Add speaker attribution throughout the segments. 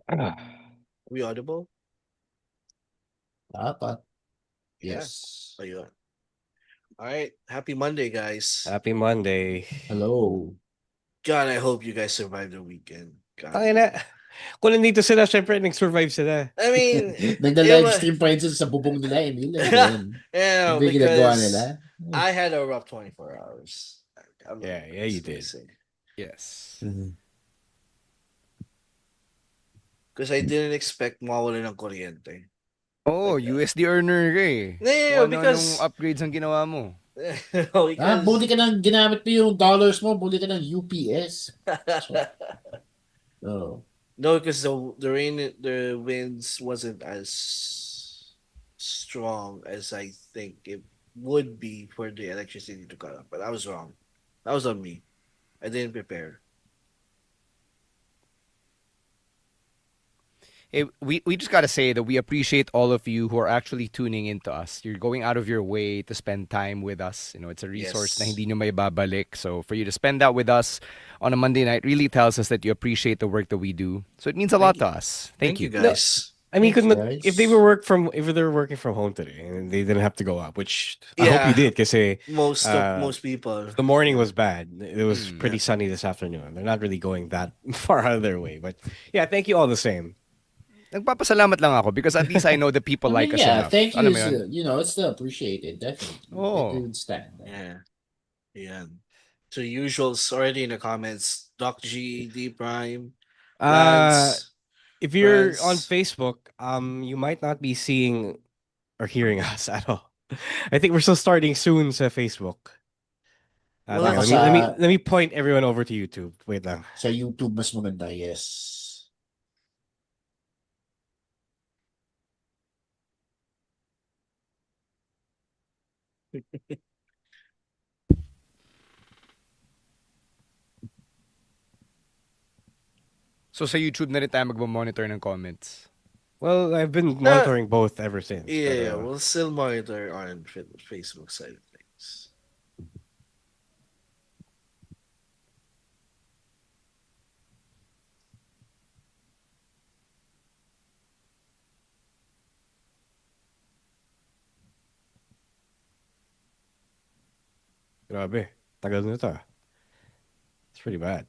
Speaker 1: Ah,
Speaker 2: We audible?
Speaker 3: Dapat.
Speaker 2: Yeah.
Speaker 3: Yes.
Speaker 2: Ayun. All right. Happy Monday, guys.
Speaker 1: Happy Monday.
Speaker 3: Hello.
Speaker 2: God, I hope you guys survived the weekend. God.
Speaker 1: Tangin na. Kung nandito sila, syempre nag-survive sila.
Speaker 2: I mean,
Speaker 3: Nagda-livestream pa rin sila sa bubong nila, Emil.
Speaker 2: yeah,
Speaker 3: Hindi ginagawa
Speaker 2: because
Speaker 3: nila.
Speaker 2: I had a rough 24 hours.
Speaker 1: Yeah, you did.
Speaker 4: Yes.
Speaker 2: Because I didn't expect mawala ng kuryente.
Speaker 4: Oh,
Speaker 2: Like,
Speaker 4: USD earner ka eh.
Speaker 2: Yeah,
Speaker 4: Kung
Speaker 2: because
Speaker 4: anong upgrades ang ginawa mo.
Speaker 2: because
Speaker 3: Buti ka nang ginamit mo yung dollars mo, buti ka ng UPS. Oh.
Speaker 2: No, because the winds wasn't as strong as I think it would be for the electricity to cut off. But I was wrong. That was on me. I didn't prepare.
Speaker 4: We just gotta say that we appreciate all of you who are actually tuning into us. You're going out of your way to spend time with us. You know, it's a resource na hindi nyo may babalik. So for you to spend that with us on a Monday night really tells us that you appreciate the work that we do. So it means a lot to us. Thank you
Speaker 2: guys.
Speaker 1: I mean,
Speaker 3: Thanks,
Speaker 1: if they were working from home today and they didn't have to go up, which I hope you did, because
Speaker 2: most people.
Speaker 1: The morning was bad. It was pretty sunny this afternoon. They're not really going that far out of their way, but yeah, thank you all the same.
Speaker 4: Nagpapasalamat lang ako because at least I know that people like us enough.
Speaker 3: Thank you.
Speaker 4: Alam mo yun?
Speaker 3: You know, it's still appreciated, definitely.
Speaker 4: Oh.
Speaker 3: I understand.
Speaker 2: Yeah. So usuals already in the comments. Doc G, D Prime,
Speaker 1: if you're on Facebook, you might not be seeing or hearing us at all. I think we're still starting soon sa Facebook. Let me point everyone over to YouTube. Wait lang.
Speaker 3: Sa YouTube mas maganda, yes.
Speaker 4: So sa YouTube na rin tayo magmamonitor ng comments.
Speaker 1: Well, I've been monitoring both ever since.
Speaker 2: Yeah, we'll still monitor on Facebook side of things.
Speaker 1: Grabe. Tagal na ito. It's pretty bad.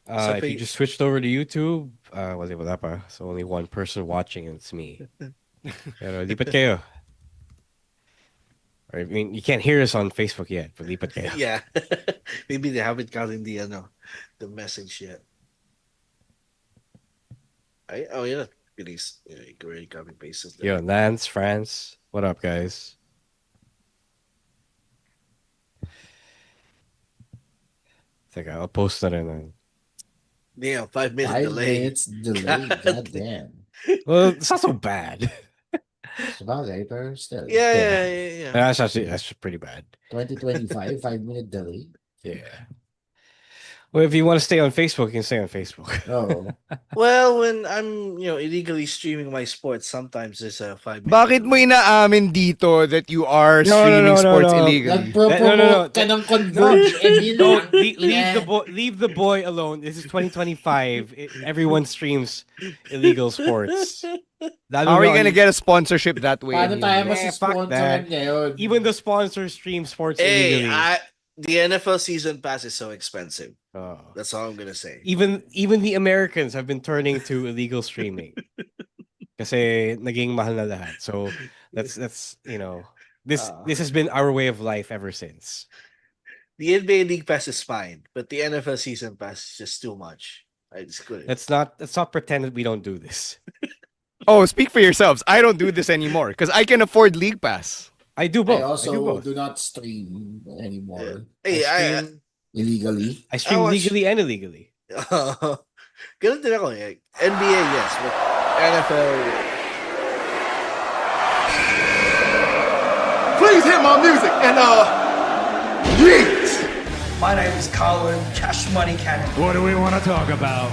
Speaker 1: If you just switched over to YouTube, wala pa. So only one person watching, and it's me. Pero lipat kayo. I mean, you can't hear us on Facebook yet, but lipat kayo.
Speaker 2: Yeah. Maybe they haven't gotten the message yet. Yeah. Please. Yeah, you can already copy paste it.
Speaker 1: Yo, Lance, France. What up, guys? Teka, I'll post that in.
Speaker 2: Yeah, 5 minutes
Speaker 3: 5
Speaker 2: delay.
Speaker 3: minutes delay. God damn.
Speaker 1: Well, it's not so bad.
Speaker 3: Sabagay, pero still.
Speaker 2: Yeah.
Speaker 1: That's pretty bad.
Speaker 3: 2025, 5-minute delay.
Speaker 1: Yeah. Well, if you want to stay on Facebook, you can stay on Facebook.
Speaker 3: Oh.
Speaker 2: Well, when I'm, illegally streaming my sports, sometimes there's a 5 minute.
Speaker 4: Bakit mo inaamin dito that you are streaming sports illegally?
Speaker 3: Nagpropromote ka ng Converge, Emil.
Speaker 1: Leave the boy alone. This is 2025. Everyone streams illegal sports.
Speaker 4: How are you gonna get a sponsorship that way?
Speaker 3: Paano tayo masisponsor ngayon?
Speaker 1: Even the sponsors stream sports illegally.
Speaker 2: The NFL season pass is so expensive.
Speaker 1: Oh.
Speaker 2: That's all I'm gonna say.
Speaker 1: Even the Americans have been turning to illegal streaming. Kasi naging mahal na lahat. So that's this has been our way of life ever since.
Speaker 2: The NBA League Pass is fine, but the NFL season pass is just too much. I just couldn't.
Speaker 1: Let's not pretend that we don't do this.
Speaker 4: Oh, speak for yourselves. I don't do this anymore because I can afford League Pass.
Speaker 1: I do both.
Speaker 3: I also
Speaker 1: do both.
Speaker 3: Do not stream anymore.
Speaker 2: Hey,
Speaker 3: I stream illegally.
Speaker 1: I stream legally and illegally.
Speaker 2: Ganun din ako eh. NBA, yes, but NFL.
Speaker 5: Please hit my music and yeet!
Speaker 6: My name is Colin Cash Money Cannon.
Speaker 7: What do we want to talk about?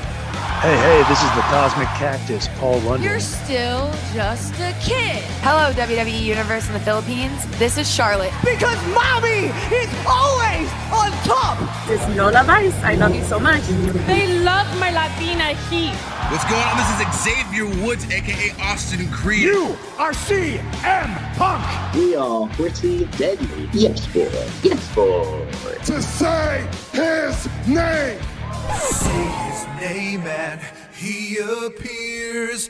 Speaker 5: Hey, this is the Cosmic Cactus, Paul London.
Speaker 6: You're still just a kid.
Speaker 7: Hello, WWE Universe in the Philippines. This is Charlotte.
Speaker 8: Because mommy is always on top.
Speaker 9: This is Lola Vice. I love you so much.
Speaker 6: They love my Latina heat.
Speaker 10: What's going on? This is Xavier Woods, aka Austin Creed.
Speaker 5: You are CM Punk.
Speaker 11: We are pretty deadly. Yes, boy. Yes, boy.
Speaker 5: To say his name.
Speaker 10: Say his name and he appears.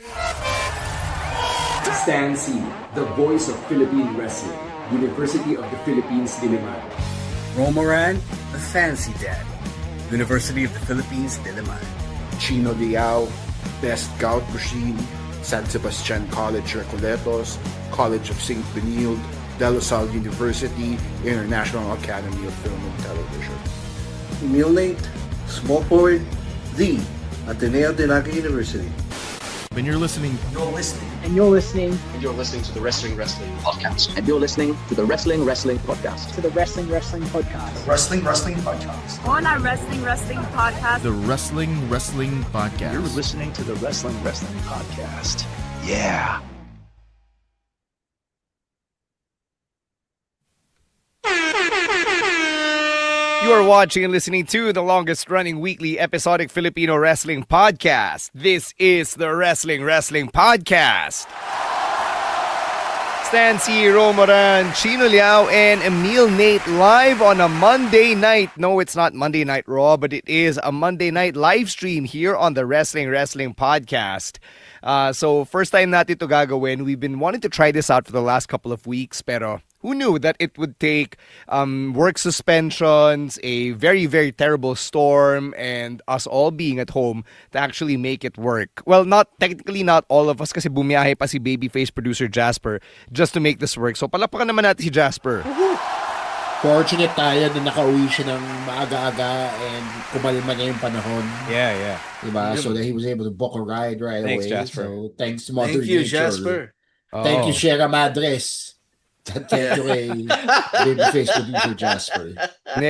Speaker 12: Stan C, the voice of Philippine wrestling, University of the Philippines, Diliman.
Speaker 13: Romoran, the fancy daddy, University of the Philippines, Diliman.
Speaker 14: Chino Liao, Best Gout Machine, San Sebastian College Recoletos, College of St. Benilde, De La Salle University, International Academy of Film and Television.
Speaker 2: Emil Nate, small forward, the Ateneo de Naga University.
Speaker 10: When you're listening,
Speaker 9: And you're listening.
Speaker 11: And you're listening to the Wrestling Podcast.
Speaker 12: And you're listening to the Wrestling Podcast.
Speaker 9: To the Wrestling Podcast.
Speaker 5: Wrestling Podcast.
Speaker 9: On our Wrestling Podcast.
Speaker 10: the Wrestling Podcast.
Speaker 5: You're listening to the Wrestling Podcast. Yeah.
Speaker 4: You are watching and listening to the longest running weekly episodic Filipino wrestling podcast. This is the Wrestling Podcast. Stan C, Romoran, Chino Liao, and Emil Nate live on a Monday night. No, it's not Monday Night Raw, but it is a Monday night live stream here on the Wrestling Podcast. So first time natin ito gagawin. We've been wanting to try this out for the last couple of weeks, pero who knew that it would take work suspensions, a very, very terrible storm, and us all being at home to actually make it work. Well, technically not all of us kasi bumiyahe pa si babyface producer Jasper just to make this work. So palapakan naman natin si Jasper.
Speaker 3: Fortunate tayo na nakauwi siya ng maaga-aga and kumalma na yung panahon.
Speaker 1: Yeah.
Speaker 3: Diba? So that he was able to book a ride right
Speaker 1: Thanks,
Speaker 3: away.
Speaker 1: Jasper.
Speaker 3: So thanks to Mother
Speaker 2: Thank you,
Speaker 3: Nature.
Speaker 2: Jasper.
Speaker 3: Thank you, Sierra Madres. Thank you kay babyface producer Jasper.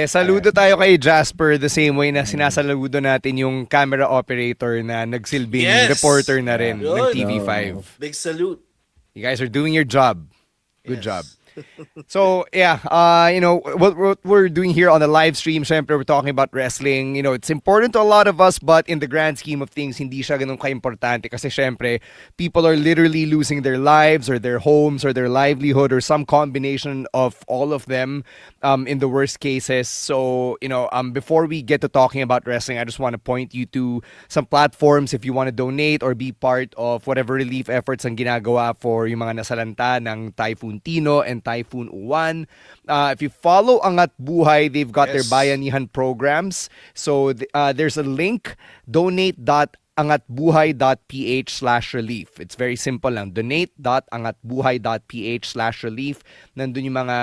Speaker 4: Saludo tayo kay Jasper the same way na sinasaludo natin yung camera operator na nagsilbing reporter na rin ng TV5.
Speaker 2: Big salute.
Speaker 4: You guys are doing your job. Good job. So, yeah, what we're doing here on the live stream, syempre, we're talking about wrestling. You know, it's important to a lot of us, but in the grand scheme of things, hindi siya ganun ka-importante kasi syempre, people are literally losing their lives or their homes or their livelihood or some combination of all of them in the worst cases. So, before we get to talking about wrestling, I just want to point you to some platforms if you want to donate or be part of whatever relief efforts ang ginagawa for yung mga nasalanta ng Typhoon Tino and Typhoon Uwan. If you follow Angat Buhay, they've got their Bayanihan programs. So there's a link, donate.angatbuhay.ph/relief. It's very simple lang. Donate.angatbuhay.ph/relief. Nandun yung mga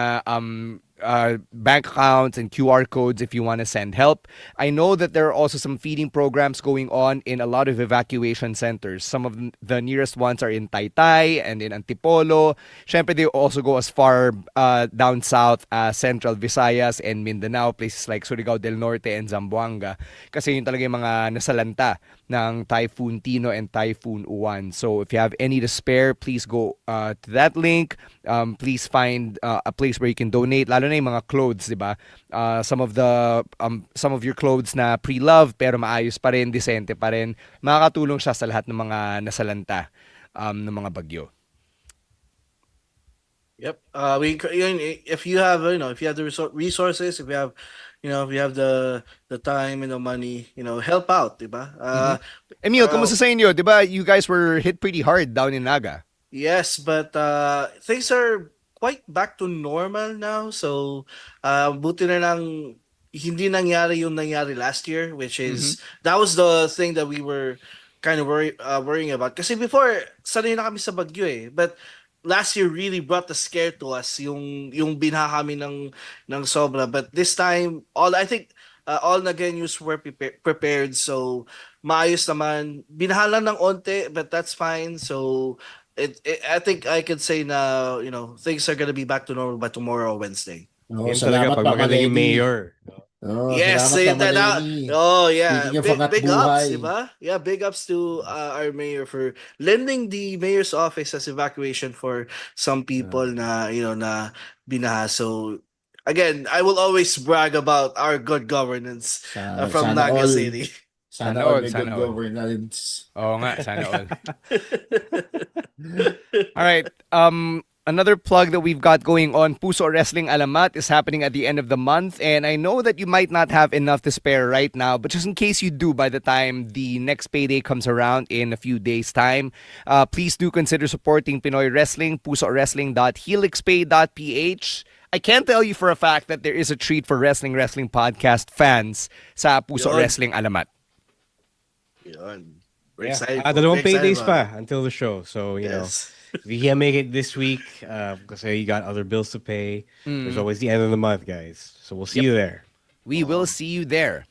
Speaker 4: bank accounts and QR codes if you want to send help. I know that there are also some feeding programs going on in a lot of evacuation centers. Some of the nearest ones are in Taytay and in Antipolo. Syempre, they also go as far down south as Central Visayas and Mindanao, places like Surigao del Norte and Zamboanga. Kasi yun talaga yung mga nasalanta ng Typhoon Tino and Typhoon Uwan. So if you have any to spare, please go to that link. Please find a place where you can donate, lalo na yung mga clothes, di ba? Some of your clothes na pre-loved pero maayos pa rin, decente pa rin, makakatulong siya sa lahat ng mga nasalanta ng mga bagyo.
Speaker 2: Yep. If you have, if you have the resources, if you have, if you have the time and the money, help out, diba?
Speaker 4: Emil, kumusta sa inyo? Diba you guys were hit pretty hard down in Naga?
Speaker 2: Yes, but things are quite back to normal now. So, buti na lang hindi nangyari yung nangyari last year, which is, that was the thing that we were kind of worrying about. Kasi before, sanay na kami sa bagyo eh. But last year really brought the scare to us, yung binha kami ng sobra. But this time, all Nagaenos were prepared. So, maayos naman. Binaha lang ng onte, but that's fine. So, I think I could say now, things are gonna be back to normal by tomorrow, Wednesday.
Speaker 3: Salamat
Speaker 1: pag magaling yung mayor.
Speaker 3: Oh,
Speaker 2: Yes,
Speaker 3: salamat naman,
Speaker 2: that,
Speaker 3: Lenny.
Speaker 2: oh yeah,
Speaker 3: Speaking of
Speaker 2: big
Speaker 3: angat
Speaker 2: big ups,
Speaker 3: buhay,
Speaker 2: diba? Yeah, big ups to our mayor for lending the mayor's office as evacuation for some people na na binaha. So again, I will always brag about our good governance from
Speaker 3: sana
Speaker 2: Naga
Speaker 3: all,
Speaker 2: City.
Speaker 3: sana
Speaker 4: Sana
Speaker 3: all
Speaker 4: all,
Speaker 3: may good
Speaker 4: sana all.
Speaker 3: governance.
Speaker 4: Oo nga, sana all. All right. Another plug that we've got going on, Puso Wrestling Alamat, is happening at the end of the month. And I know that you might not have enough to spare right now, but just in case you do by the time the next payday comes around in a few days' time, please do consider supporting Pinoy Wrestling, pusowrestling.helixpay.ph. I can tell you for a fact that there is a treat for Wrestling Podcast fans sa Puso
Speaker 2: Yun.
Speaker 4: Wrestling Alamat.
Speaker 2: Yun.
Speaker 1: Yeah,
Speaker 2: We're
Speaker 1: dalawang
Speaker 2: excited
Speaker 1: paydays
Speaker 2: about it.
Speaker 1: pa until the show. So,
Speaker 2: Yes.
Speaker 1: if you can't make it this week, because you got other bills to pay, there's always the end of the month, guys. So we'll see
Speaker 4: Yep.
Speaker 1: you there.
Speaker 4: We will see you there.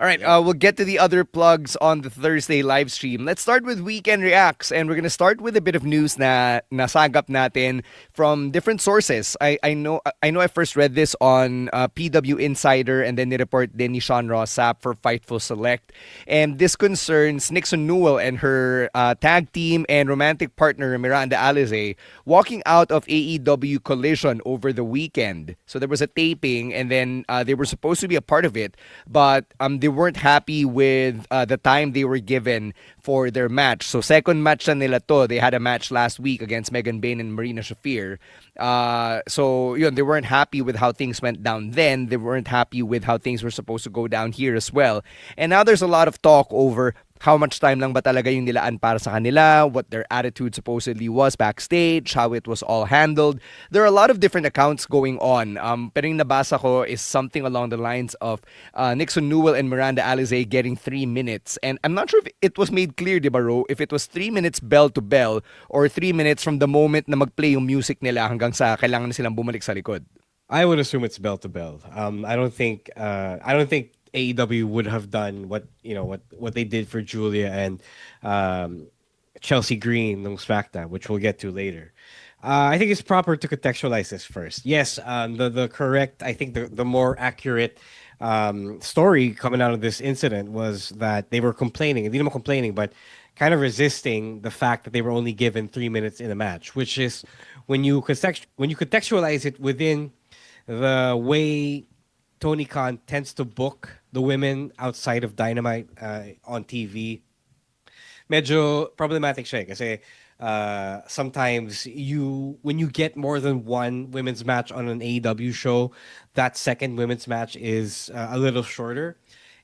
Speaker 4: All right,
Speaker 2: Yeah.
Speaker 4: we'll get to the other plugs on the Thursday live stream. Let's start with Weekend Reacts, and we're going to start with a bit of news na nasagap natin from different sources. I know I first read this on PW Insider, and then the report din ni Sean Rossap for Fightful Select. And this concerns Nixon Newell and her tag team and romantic partner Miranda Alize walking out of AEW Collision over the weekend. So there was a taping, and then they were supposed to be a part of it, but they weren't happy with the time they were given for their match. So second match na nila to. They had a match last week against Megan Bain and Marina Shafir. So yun, they weren't happy with how things went down then. They weren't happy with how things were supposed to go down here as well. And now there's a lot of talk over how much time lang ba talaga yung nilaan para sa kanila, what their attitude supposedly was backstage, how it was all handled. There are a lot of different accounts going on. Pero yung nabasa ko is something along the lines of Nixon Newell and Miranda Alize getting 3 minutes. And I'm not sure if it was made clear, di ba, Ro, if it was 3 minutes bell to bell or 3 minutes from the moment na mag-play yung music nila hanggang sa kailangan na silang bumalik sa likod.
Speaker 1: I would assume it's bell to bell. I don't think AEW would have done what they did for Julia and Chelsea Green on SmackDown, which we'll get to later. I think it's proper to contextualize this first. Yes, the correct, I think the more accurate story coming out of this incident was that they were complaining, hindi naman complaining, but kind of resisting the fact that they were only given 3 minutes in a match, which is when you contextualize it within the way Tony Khan tends to book the women outside of Dynamite on TV, medyo problematic siya kasi sometimes when you get more than one women's match on an AEW show, that second women's match is a little shorter.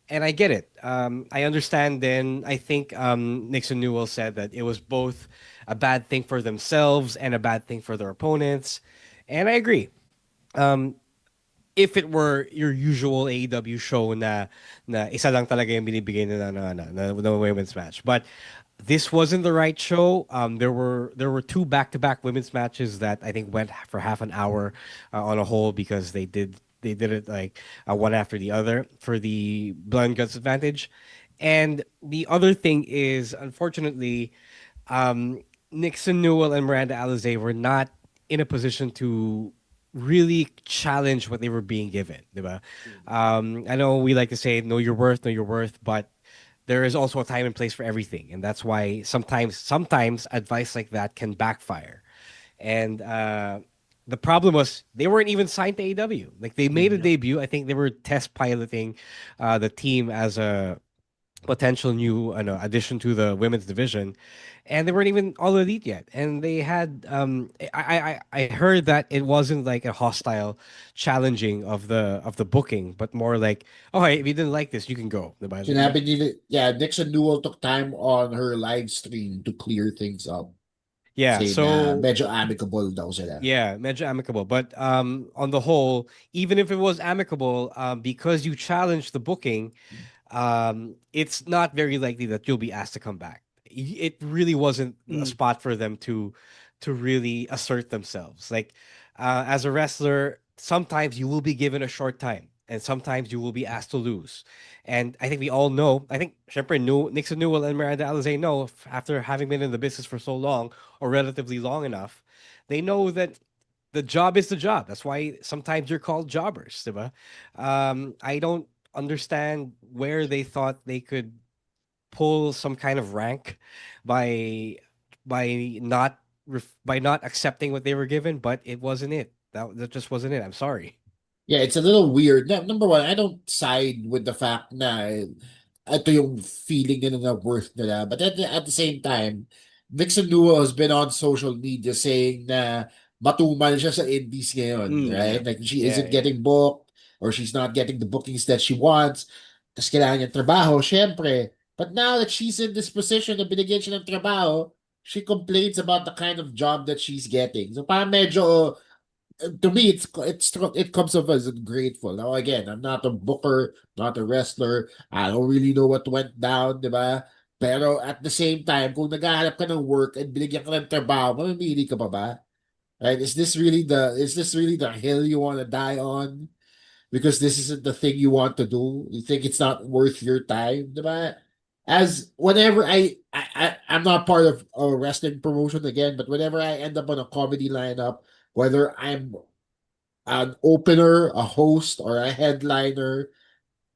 Speaker 1: And I get it. I understand then. I think Nixon Newell said that it was both a bad thing for themselves and a bad thing for their opponents. And I agree. If it were your usual AEW show na isa lang talaga yung binibigay nila na women's match. But this wasn't the right show. There were two back-to-back women's matches that I think went for half an hour on a whole because they did it like one after the other for the blood and guts advantage. And the other thing is, unfortunately, Nixon Newell and Miranda Alize were not in a position to really challenge what they were being given. Diba? I know we like to say, know your worth, but there is also a time and place for everything. And that's why sometimes advice like that can backfire. And the problem was they weren't even signed to AEW. Like they made a debut. I think they were test piloting the team as a potential new addition to the women's division, and they weren't even all elite yet. And they had I heard that it wasn't like a hostile challenging of the booking, but more like, oh hey, if you didn't like this, you can go.
Speaker 3: Sinabi nila, yeah, Nixon Newell took time on her live stream to clear things up.
Speaker 1: Yeah,
Speaker 3: Say na medyo amicable daw sila.
Speaker 1: Yeah, medyo amicable. But on the whole, even if it was amicable, because you challenged the booking, it's not very likely that you'll be asked to come back. It really wasn't a spot for them to really assert themselves. Like as a wrestler, sometimes you will be given a short time, and sometimes you will be asked to lose. And I think we all know. I think syempre Nixon Newell and Miranda Alize know after having been in the business for so long or relatively long enough, they know that the job is the job. That's why sometimes you're called jobbers, diba? I don't understand where they thought they could pull some kind of rank by not by not accepting what they were given, but it wasn't it. That just wasn't it. I'm sorry.
Speaker 3: Yeah, it's a little weird. Number one, I don't side with the fact na ito yung feeling nila na worth nila. But at the same time, Vixen Newell has been on social media saying na matumal siya sa indies ngayon, right?
Speaker 2: Yeah.
Speaker 3: Like she
Speaker 1: Yeah,
Speaker 3: isn't
Speaker 1: yeah.
Speaker 3: getting booked or she's not getting the bookings that she wants. Tapos kailangan niya trabaho, syempre. But now that she's in this position na binigyan siya ng trabaho, she complains about the kind of job that she's getting. So parang medyo to me, it comes off as ungrateful. Now again, I'm not a booker, not a wrestler. I don't really know what went down, di ba? Pero at the same time, kung naghahanap ka ng work and binigyan ka ng trabaho, mamimili ka pa ba? Right? Is this really the hill you want to die on? Because this isn't the thing you want to do. You think it's not worth your time, di ba? As whenever I'm not part of a wrestling promotion again, but whenever I end up on a comedy lineup, whether I'm an opener, a host, or a headliner,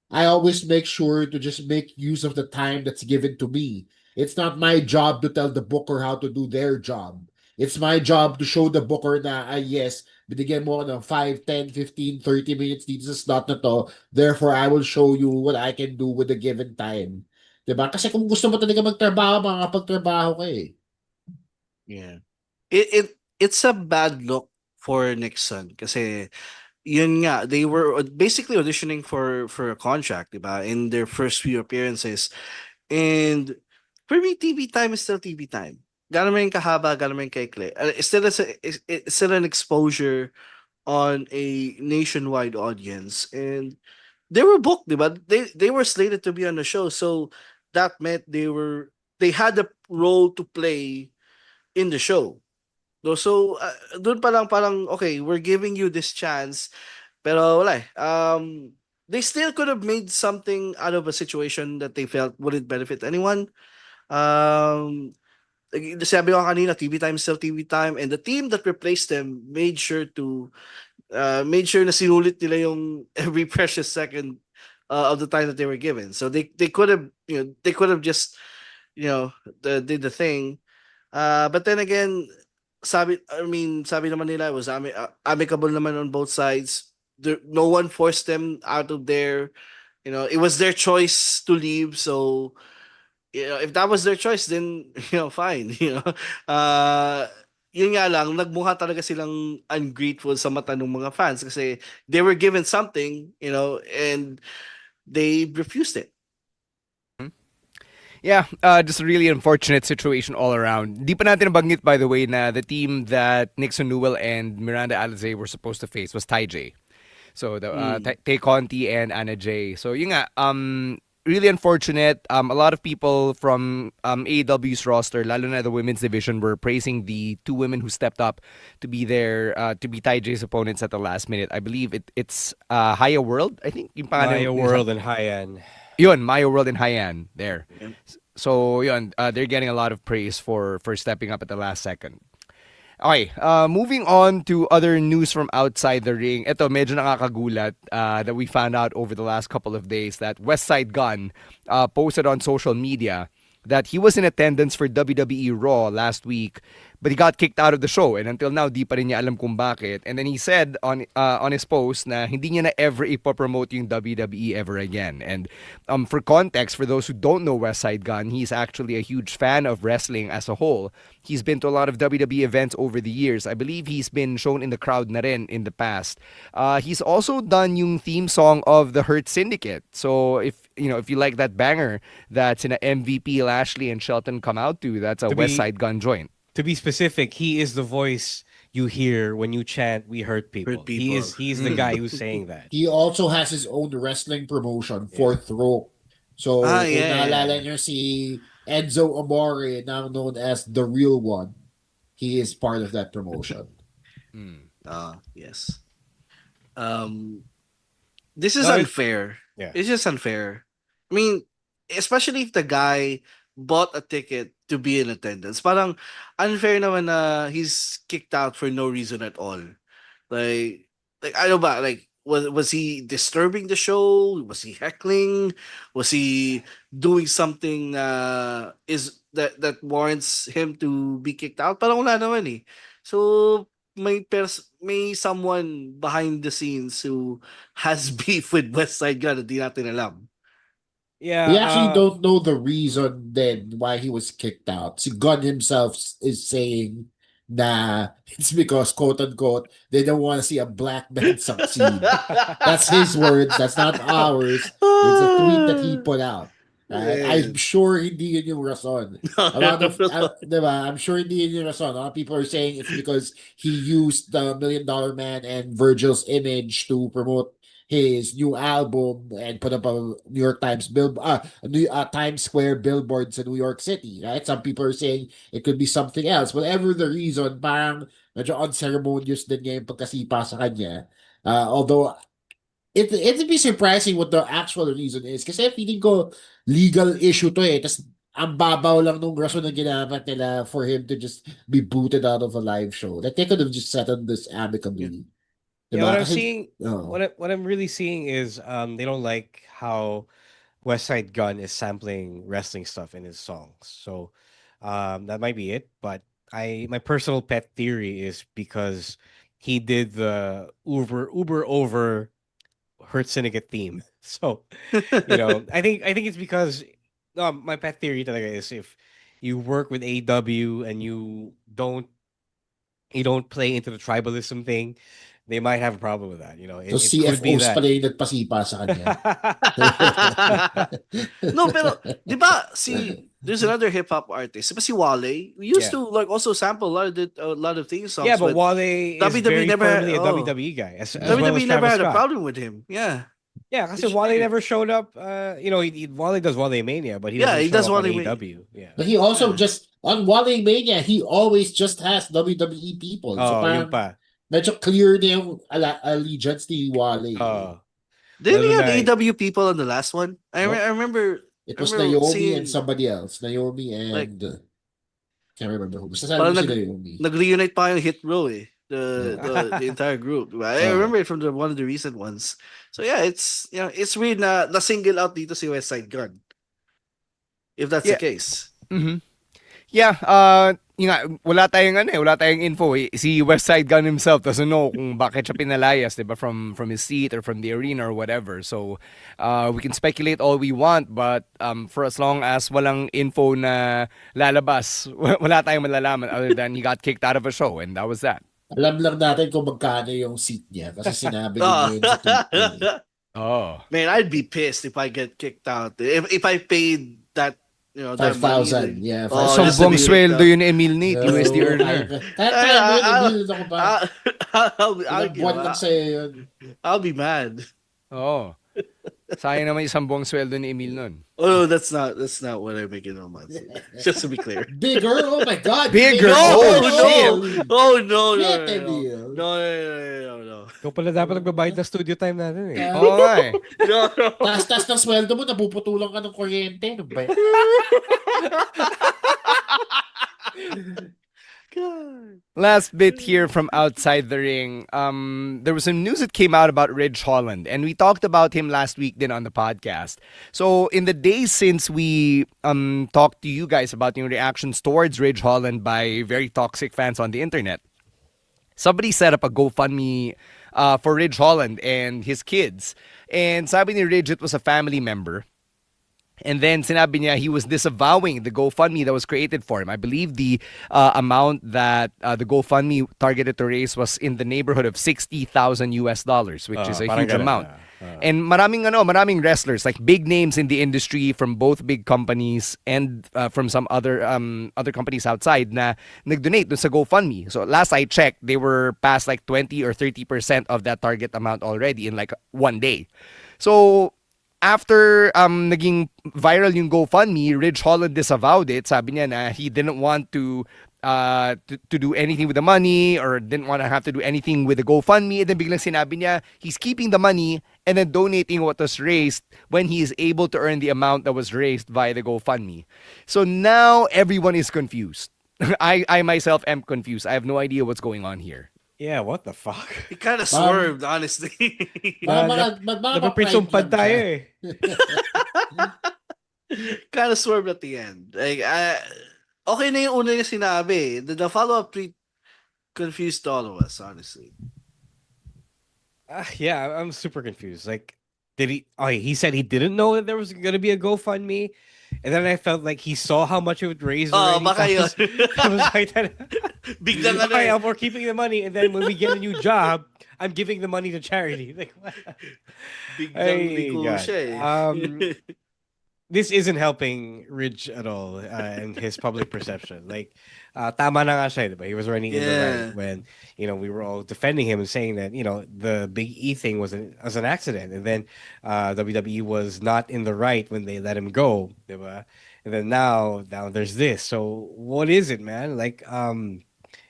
Speaker 3: I always make sure to just make use of the time that's given to me. It's not my job to tell the booker how to do their job. It's my job to show the booker na, yes, binigyan mo ako ng 5, 10, 15, 30 minutes dito sa slot na to. Therefore, I will show you what I can do with the given time. Diba? Kasi kung gusto mo talaga magtrabaho, makakapagtrabaho ka eh.
Speaker 2: Yeah. It's a bad look for Nixon kasi yun nga, they were basically auditioning for a contract, diba? In their first few appearances. And for me, TV time is still TV time. Gano'n man yung kahaba, gano'n man yung kaikli. It's still an exposure on a nationwide audience. And they were booked, diba? They were slated to be on the show. So that meant they had a role to play in the show. So, doon pa lang parang, okay, we're giving you this chance, pero wala eh. They still could have made something out of a situation that they felt wouldn't benefit anyone. Sabi ko kanina, TV time is still TV time, and the team that replaced them made sure na sinulit nila yung every precious second of the time that they were given. So they could have, they could have just, did the thing. But then again, sabi naman nila it was amicable naman on both sides. No one forced them out of there. It was their choice to leave. So, if that was their choice, then, fine. Yun nga lang, nagmukha talaga silang ungrateful sa mata ng mga fans kasi they were given something, and they refused it.
Speaker 4: Yeah, just a really unfortunate situation all around. Di pa natin nabanggit, by the way, na the team that Nixon Newell and Miranda Alizé were supposed to face was Ty J. So, Tay Conti and Anna J. So, yun nga, really unfortunate. A lot of people from AEW's roster, lalo na the women's division, were praising the two women who stepped up to be there, to be Ty J's opponents at the last minute. I believe it's Haya World, I think. Yung
Speaker 1: Maya World and Hyan.
Speaker 4: Yun, Maya World and Hyan, there.
Speaker 2: Yeah.
Speaker 4: So, yun, they're getting a lot of praise for stepping up at the last second. Okay, moving on to other news from outside the ring. Ito, medyo nakakagulat that we found out over the last couple of days that West Side Gun posted on social media that he was in attendance for WWE Raw last week, but he got kicked out of the show, and until now, di pa rin niya alam kung bakit. And then he said on his post na hindi niya na ever ipopromote yung WWE ever again. And for context, for those who don't know West Side Gun, he's actually a huge fan of wrestling as a whole. He's been to a lot of WWE events over the years. I believe he's been shown in the crowd na rin in the past. He's also done yung theme song of the Hurt Syndicate. So if you like that banger that's in a MVP, Lashley and Shelton come out to, that's a West Side Gun joint.
Speaker 1: To be specific, he is the voice you hear when you chant "We hurt people."
Speaker 2: Hurt people.
Speaker 1: He's the guy who's saying that.
Speaker 3: He also has his own wrestling promotion, Fourth Row. So, kung naalala nyo si Enzo Amore, now known as The Real One, he is part of that promotion.
Speaker 2: Yes. This is unfair.
Speaker 1: Yeah.
Speaker 2: It's just unfair. I mean, especially if the guy bought a ticket to be in attendance. Parang unfair naman na he's kicked out for no reason at all. Like, I don't know, like, was he disturbing the show? Was he heckling? Was he doing something that warrants him to be kicked out? Parang wala naman eh. So may someone behind the scenes who has beef with West Side Gun na di natin alam.
Speaker 3: We
Speaker 1: Yeah,
Speaker 3: actually don't know the reason then why he was kicked out. Si Gunn himself is saying na it's because, quote unquote, they don't want to see a black man succeed. That's his words. That's not ours. It's a tweet that he put out. Right? I'm
Speaker 2: Man.
Speaker 3: sure hindi yun yung rason. A lot of, diba? I'm sure hindi yun yung rason. A lot of people are saying it's because he used the $1 Million Man and Virgil's image to promote his new album and put up a New York Times Times Square billboards in New York City, right? Some people are saying it could be something else. Whatever the reason, parang medyo unceremonious din niya yung pagkasipa sa kanya. Although it'd be surprising what the actual reason is kasi feeling ko legal issue to eh. Tas ang babaw lang nung rason na ginamit nila for him to just be booted out of a live show. Like they could have just settled this amicably.
Speaker 1: yeah. What
Speaker 3: Diba?
Speaker 1: I'm
Speaker 3: Kasi,
Speaker 1: seeing, what I'm really seeing is they don't like how West Side Gun is sampling wrestling stuff in his songs. So that might be it. But my personal pet theory is because he did the Uber over Hurt Syndicate theme. So I think it's because my pet theory talaga is if you work with AW and you don't play into the tribalism thing, they might have a problem with that.
Speaker 3: so
Speaker 1: It could be
Speaker 3: CFOs
Speaker 1: that.
Speaker 3: pala yung nagpasipa sa kanya.
Speaker 2: No, pero, di ba, there's another hip hop artist, di ba si Wale? We used
Speaker 1: Yeah.
Speaker 2: to like also sample a lot of theme songs.
Speaker 1: Yeah, but Wale is
Speaker 2: WWE
Speaker 1: very
Speaker 2: never had-
Speaker 1: firmly a
Speaker 2: oh.
Speaker 1: WWE guy, as well as
Speaker 2: WWE never
Speaker 1: Travis
Speaker 2: had a
Speaker 1: Scott.
Speaker 2: problem with him. Yeah.
Speaker 1: Yeah, because
Speaker 2: Which is
Speaker 1: Wale
Speaker 2: weird.
Speaker 1: never showed up. Wale does Wale Mania, but he
Speaker 2: Yeah,
Speaker 1: doesn't
Speaker 2: he
Speaker 1: show
Speaker 2: does
Speaker 1: up on
Speaker 2: Wale Mania.
Speaker 1: AEW. Yeah.
Speaker 3: But he also just, on Wale Mania, he always just has WWE people. So
Speaker 1: Oh, yun
Speaker 3: parang
Speaker 1: pa.
Speaker 3: medyo clear na yung allegiance ni Wale.
Speaker 1: Oh.
Speaker 2: Didn't he
Speaker 1: Lalo
Speaker 2: have
Speaker 1: na-
Speaker 2: AW people on the last one? I remember.
Speaker 3: It was
Speaker 2: I remember
Speaker 3: Naomi
Speaker 2: seeing,
Speaker 3: and somebody else. Naomi and...
Speaker 2: Like,
Speaker 3: can't remember who. Basta sabi
Speaker 2: parang
Speaker 3: mo si Naomi.
Speaker 2: nag-reunite pa yung Hit Row eh. The entire group. Diba? I
Speaker 3: Oh.
Speaker 2: remember it from one of the recent ones. So yeah, it's weird na single out dito si West Side Gun. If that's the case.
Speaker 4: Mm-hmm. Yeah, wala tayong info eh. Si West Side Gun himself doesn't know kung bakit siya pinalayas, diba, from his seat or from the arena or whatever. So, we can speculate all we want, but for as long as walang info na lalabas, wala tayong malalaman other than he got kicked out of a show, and that was that.
Speaker 3: Alam lang natin kung magkano yung seat niya kasi sinabi din niya yun sa tweet niya.
Speaker 4: Oh.
Speaker 2: Man, I'd be pissed if I get kicked out. If I paid that, that
Speaker 3: 5,000.
Speaker 2: money.
Speaker 3: Yeah,
Speaker 2: just to
Speaker 4: Sombong
Speaker 2: be kicked
Speaker 4: sweldo
Speaker 2: out.
Speaker 4: yun Emil Nate, USD earner.
Speaker 3: Kaya mo yun, Emil, ako pa.
Speaker 2: I'll
Speaker 3: Buwan lang sa'yo yun.
Speaker 2: I'll be mad.
Speaker 4: Oh. Sayang naman yung buong sweldo ni Emil nun.
Speaker 2: Oh, that's not what I make in a month. Just to be clear.
Speaker 3: Bigger? Oh my God.
Speaker 4: Bigger?
Speaker 2: Oh, no.
Speaker 3: Shit, Emil.
Speaker 2: No.
Speaker 1: Ikaw pala dapat nagbabayad ng studio time natin eh.
Speaker 4: Oo nga eh.
Speaker 2: No.
Speaker 3: Taas-taas ng sweldo mo, napuputulan ka ng kuryente. Ano ba yan?
Speaker 2: God.
Speaker 4: Last bit here from outside the ring. There was some news that came out about Ridge Holland, and we talked about him last week then on the podcast. So in the days since we talked to you guys about your reactions towards Ridge Holland by very toxic fans on the internet, somebody set up a GoFundMe for Ridge Holland and his kids. And sabi ni Ridge, it was a family member. And then sinabi niya he was disavowing the GoFundMe that was created for him. I believe the amount that the GoFundMe targeted to raise was in the neighborhood of $60,000, which is a huge amount. And maraming wrestlers, like big names in the industry from both big companies and from some other companies outside na nag-donate dun sa GoFundMe. So last I checked, they were past like 20 or 30% of that target amount already in like one day. So after naging viral yung GoFundMe, Ridge Holland disavowed it. Sabi niya na he didn't want to do anything with the money or didn't want to have to do anything with the GoFundMe. And then biglang sinabi niya he's keeping the money and then donating what was raised when he is able to earn the amount that was raised via the GoFundMe. So now everyone is confused. I myself am confused. I have no idea what's going on here.
Speaker 1: Yeah, what the fuck?
Speaker 2: He kind of
Speaker 3: Ma'am,
Speaker 2: swerved, honestly.
Speaker 1: Napaprisumpad
Speaker 3: lang siya.
Speaker 1: tayo eh.
Speaker 2: Kind of swerved at the end. Like, okay na yung una niya sinabi. The follow-up tweet confused all of us, honestly.
Speaker 1: Yeah, I'm super confused. Like, did he? Oh, he said he didn't know that there was gonna be a GoFundMe, and then I felt like he saw how much it would raise
Speaker 2: Oh,
Speaker 1: already.
Speaker 2: baka yun.
Speaker 1: I was like,
Speaker 2: Biglang ano
Speaker 1: okay,
Speaker 2: eh.
Speaker 1: we're keeping the money, and then when we get a new job, I'm giving the money to charity. Like, what?
Speaker 2: Biglang
Speaker 1: Ay,
Speaker 2: liko
Speaker 1: God.
Speaker 2: siya eh.
Speaker 1: This isn't helping Ridge at all in his public perception. Like, tama na nga siya, diba? He was running in the right when, we were all defending him and saying that, the Big E thing was an accident. And then WWE was not in the right when they let him go, diba? And then now there's this. So what is it, man? Like,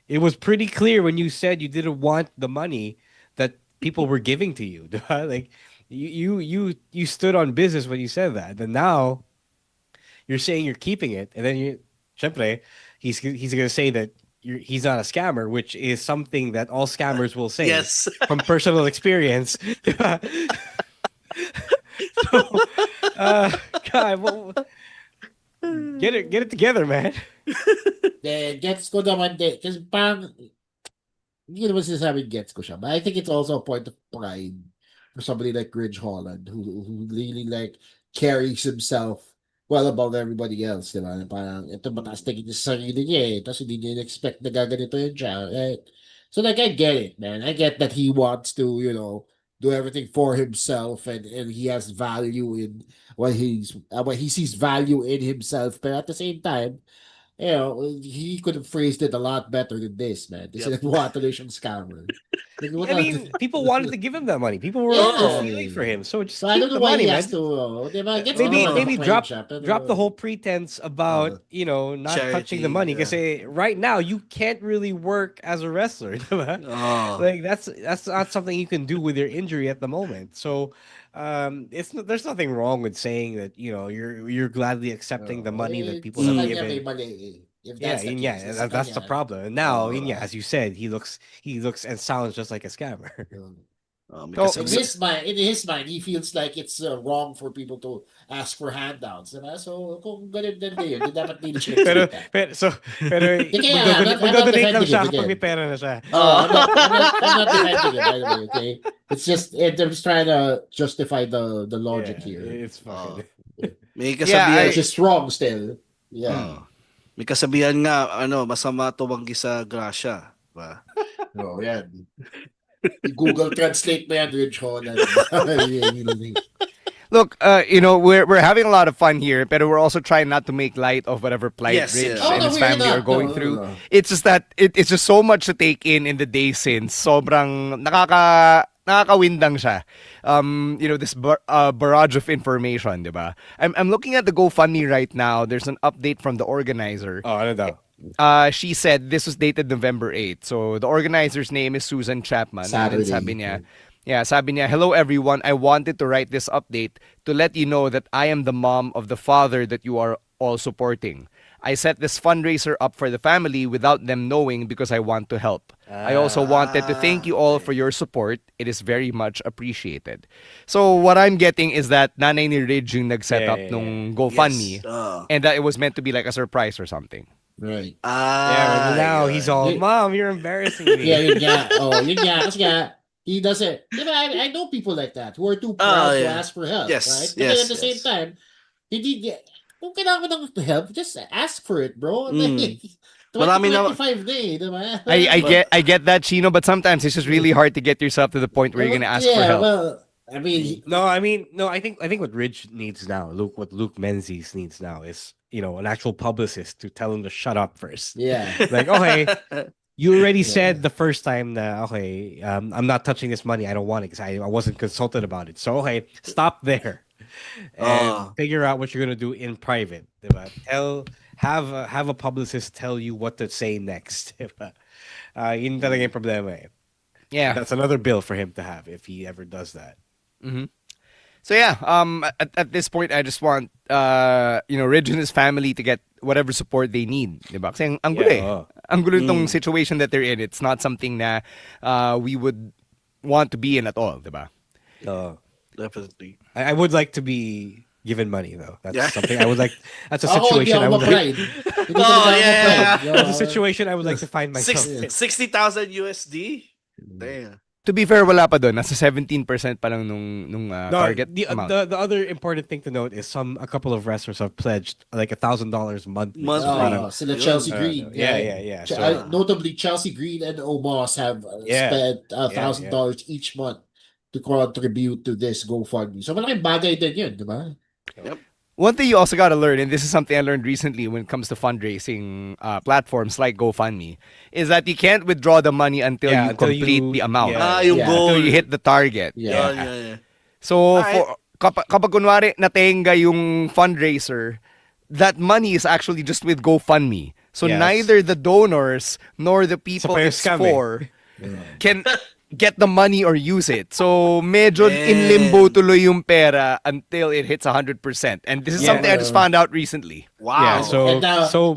Speaker 1: it was pretty clear when you said you didn't want the money that people were giving to you, diba? Like, you stood on business when you said that. And now you're saying you're keeping it, and then syempre, he's gonna say that he's not a scammer, which is something that all scammers will say
Speaker 2: Yes.
Speaker 1: from personal experience. So, God, get it together, man.
Speaker 3: Gets ko naman din. Kasi parang, hindi ko naman sinasabing gets ko siya. But I think it's also a point of pride for somebody like Ridge Holland who really like carries himself well above everybody else, di ba? Parang ito mataas tingin niya sa sarili niya eh. Tapos hindi niya expect na gaganito yun siya. Right? So like I get it, man. I get that he wants to, do everything for himself and he has value in what he sees value in himself. But at the same time, he could have phrased it a lot better than this, man. This is what siyang scammer. Like,
Speaker 1: I mean, people wanted to give him that money. People were feeling for him. So just
Speaker 3: So
Speaker 1: keep
Speaker 3: I don't know
Speaker 1: the
Speaker 3: why
Speaker 1: money,
Speaker 3: he
Speaker 1: man.
Speaker 3: has to. Gets ko
Speaker 1: Maybe
Speaker 3: naman
Speaker 1: drop
Speaker 3: siya, pero-
Speaker 1: drop the whole pretense about not
Speaker 2: Charity,
Speaker 1: touching the money because right now you can't really work as a wrestler. Diba?
Speaker 2: Oh.
Speaker 1: Like that's not something you can do with your injury at the moment. So there's nothing wrong with saying that you're gladly accepting the money that people
Speaker 3: Sa
Speaker 1: have
Speaker 3: kanya may
Speaker 1: given.
Speaker 3: mali eh. If
Speaker 1: Yeah,
Speaker 3: that's the
Speaker 1: yeah,
Speaker 3: case, sa
Speaker 1: that's the
Speaker 3: kanya.
Speaker 1: problem. And now, as you said, he looks and sounds just like a scammer.
Speaker 3: In his mind, he feels like it's wrong for people to ask for handouts. Diba? So, kung ganun din yun, di dapat hindi siya
Speaker 1: pero magdodonate lang siya kapag may pera na siya.
Speaker 3: I'm not defending it, by the way, okay? It's just, I'm just trying to justify the logic here.
Speaker 1: It's fucking...
Speaker 2: May kasabihan.
Speaker 3: Which is wrong still. Yeah.
Speaker 2: May kasabihan nga, masama tumanggi sa grasya. Diba?
Speaker 3: Yan. Google Translate mo yan, Ridge Holland.
Speaker 4: Look, we're having a lot of fun here, but we're also trying not to make light of whatever plight Rich and his family are going through. No. It's just that it's just so much to take in the day since sobrang nakakawindang siya. This barrage of information, diba? I'm looking at the GoFundMe right now. There's an update from the organizer.
Speaker 1: Oh, ano daw?
Speaker 4: She said this was dated November 8th. So the organizer's name is Susan Chapman.
Speaker 3: Saturday.
Speaker 4: And sabi niya, hello everyone. I wanted to write this update to let you know that I am the mom of the father that you are all supporting. I set this fundraiser up for the family without them knowing because I want to help. I also wanted to thank you all for your support. It is very much appreciated. So what I'm getting is that nanay ni Ridge yung nag-set up nung GoFundMe and that it was meant to be like a surprise or something.
Speaker 3: Right.
Speaker 1: Yeah, now he's all, Mom, you're embarrassing me.
Speaker 3: Yeah, yun nga. Kasi nga, he doesn't. I know people like that who are too proud to ask for help.
Speaker 2: Yes,
Speaker 3: right? But at the same time, kung kailangan mo ng help, just ask for it, bro. 2025 day, diba?
Speaker 4: I get that, Chino, but sometimes it's just really hard to get yourself to the point where you're gonna ask for help.
Speaker 3: Well, I mean,
Speaker 1: I think what Ridge needs now, what Luke Menzies needs now is, an actual publicist to tell him to shut up first.
Speaker 3: Yeah.
Speaker 1: Like, okay, you already said the first time that, okay, I'm not touching this money. I don't want it because I wasn't consulted about it. So, okay, stop there and figure out what you're going to do in private. Diba? Have a publicist tell you what to say next. Diba? Yun talaga yung problema eh.
Speaker 4: Yeah.
Speaker 1: That's another bill for him to have if he ever does that.
Speaker 4: Mm-hmm. So yeah, at this point, I just want Ridge and his family to get whatever support they need, 'di ba? Kasi ang gulo
Speaker 1: Yeah,
Speaker 4: eh.
Speaker 1: oh.
Speaker 4: Ang gulo itong situation that they're in. It's not something na we would want to be in at all, 'di ba?
Speaker 2: Definitely.
Speaker 1: I would like to be given money though. That's
Speaker 2: Yeah.
Speaker 1: something I would like. That's a
Speaker 3: Ako, hindi
Speaker 1: situation I
Speaker 3: ako
Speaker 1: would like.
Speaker 3: ma-pride. Hindi talaga ako ma-pride.
Speaker 1: That's a situation I would like to find myself in.
Speaker 2: 60,000 USD? Damn.
Speaker 4: To be fair, wala pa doon. Nasa 17% pa lang nung
Speaker 1: No,
Speaker 4: target amount.
Speaker 1: the other important thing to note is a couple of wrestlers have pledged like $1,000 monthly.
Speaker 3: Sila Chelsea Green.
Speaker 1: Yeah.
Speaker 3: Notably, Chelsea Green and Omos have
Speaker 1: Yeah.
Speaker 3: spent $1,000 each month to contribute to this GoFundMe. So malaking bagay din yun, di ba?
Speaker 2: Yep.
Speaker 4: One thing you also got to learn, and this is something I learned recently when it comes to fundraising platforms like GoFundMe, is that you can't withdraw the money until you complete the amount.
Speaker 2: Yung goal.
Speaker 4: Until you hit the target.
Speaker 2: Yeah.
Speaker 4: So, kapag kunwari natenga yung fundraiser, that money is actually just with GoFundMe. So, neither the donors nor the people it's for can get the money or use it. So, medyo in limbo tuloy yung pera until it hits 100%. And this is something I just found out recently.
Speaker 2: Wow.
Speaker 1: Yeah,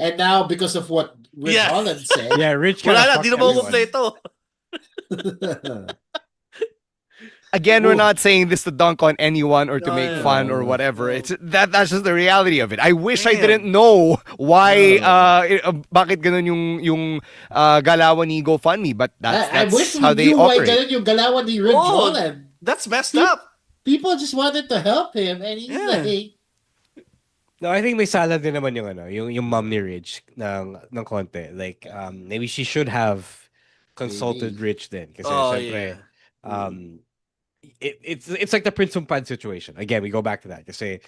Speaker 3: and now because of what Rich Holland said.
Speaker 1: Yeah, Rich
Speaker 2: wala na, di na makumpleto.
Speaker 4: Again, we're not saying this to dunk on anyone or to make fun or whatever. It's that's just the reality of it. I wish I didn't know why bakit ganun yung galawan ni GoFundMe, but that's
Speaker 3: I wish
Speaker 4: how they
Speaker 3: knew why
Speaker 4: operate.
Speaker 3: ganun yung galawan ni Rich Holland.
Speaker 2: That's messed up.
Speaker 3: People just wanted to help him and he's like...
Speaker 1: No, I think may sala din naman yung mom ni Rich ng konti. Like maybe she should have consulted Rich then kasi syempre it's like the Prince Umpan situation. Again, we go back to that. Kasi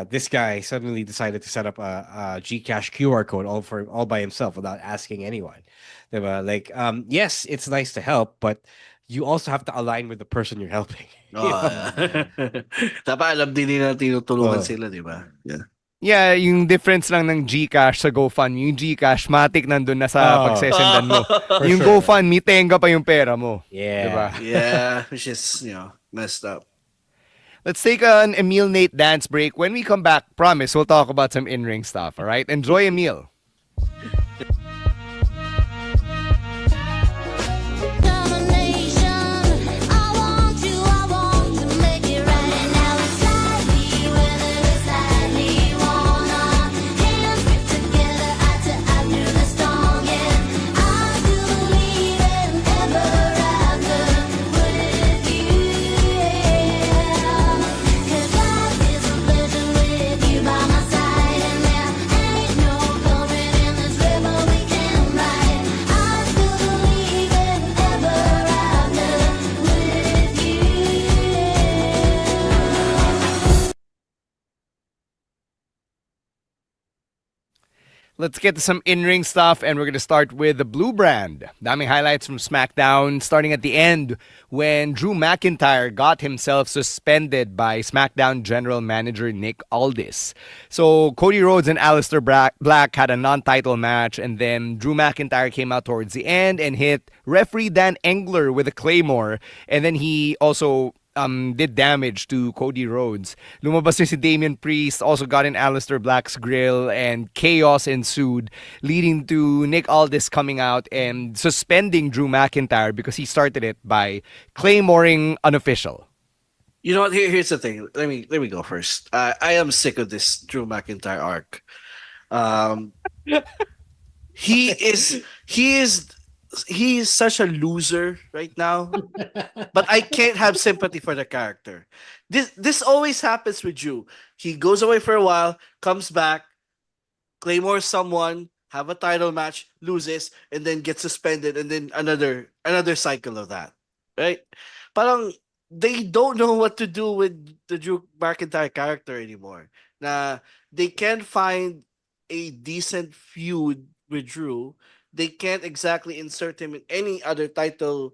Speaker 1: this guy suddenly decided to set up a Gcash QR code all by himself without asking anyone. Diba? Like, yes, it's nice to help, but you also have to align with the person you're helping.
Speaker 2: Dapat alam din nila tinutulungan sila, di ba? Yeah.
Speaker 4: Yeah, yung difference lang ng Gcash sa GoFundMe. Yung Gcash, matik nandun na sa pagsesendan mo. Yung GoFundMe, tenga pa yung pera mo.
Speaker 1: Yeah.
Speaker 4: Diba?
Speaker 2: Yeah, which is, messed up.
Speaker 4: Let's take an Emil Nate dance break. When we come back, promise, we'll talk about some in-ring stuff, all right? Enjoy, Emil. Let's get to some in-ring stuff, and we're going to start with the Blue Brand. Daming highlights from SmackDown, starting at the end when Drew McIntyre got himself suspended by SmackDown General Manager Nick Aldis. So Cody Rhodes and Aleister Black had a non-title match, and then Drew McIntyre came out towards the end and hit referee Dan Engler with a Claymore, and then he also did damage to Cody Rhodes. Lumabas din si Damian Priest, also got in Aleister Black's grill, and chaos ensued, leading to Nick Aldis coming out and suspending Drew McIntyre because he started it by claymoring an official.
Speaker 2: You know what? Here's the thing. Let me go first. I am sick of this Drew McIntyre arc. He is such a loser right now, but I can't have sympathy for the character. This always happens with Drew. He goes away for a while, comes back, claymores someone, have a title match, loses, and then gets suspended, and then another cycle of that. Right? Parang they don't know what to do with the Drew McIntyre character anymore. Na they can't find a decent feud with Drew. They can't exactly insert him in any other title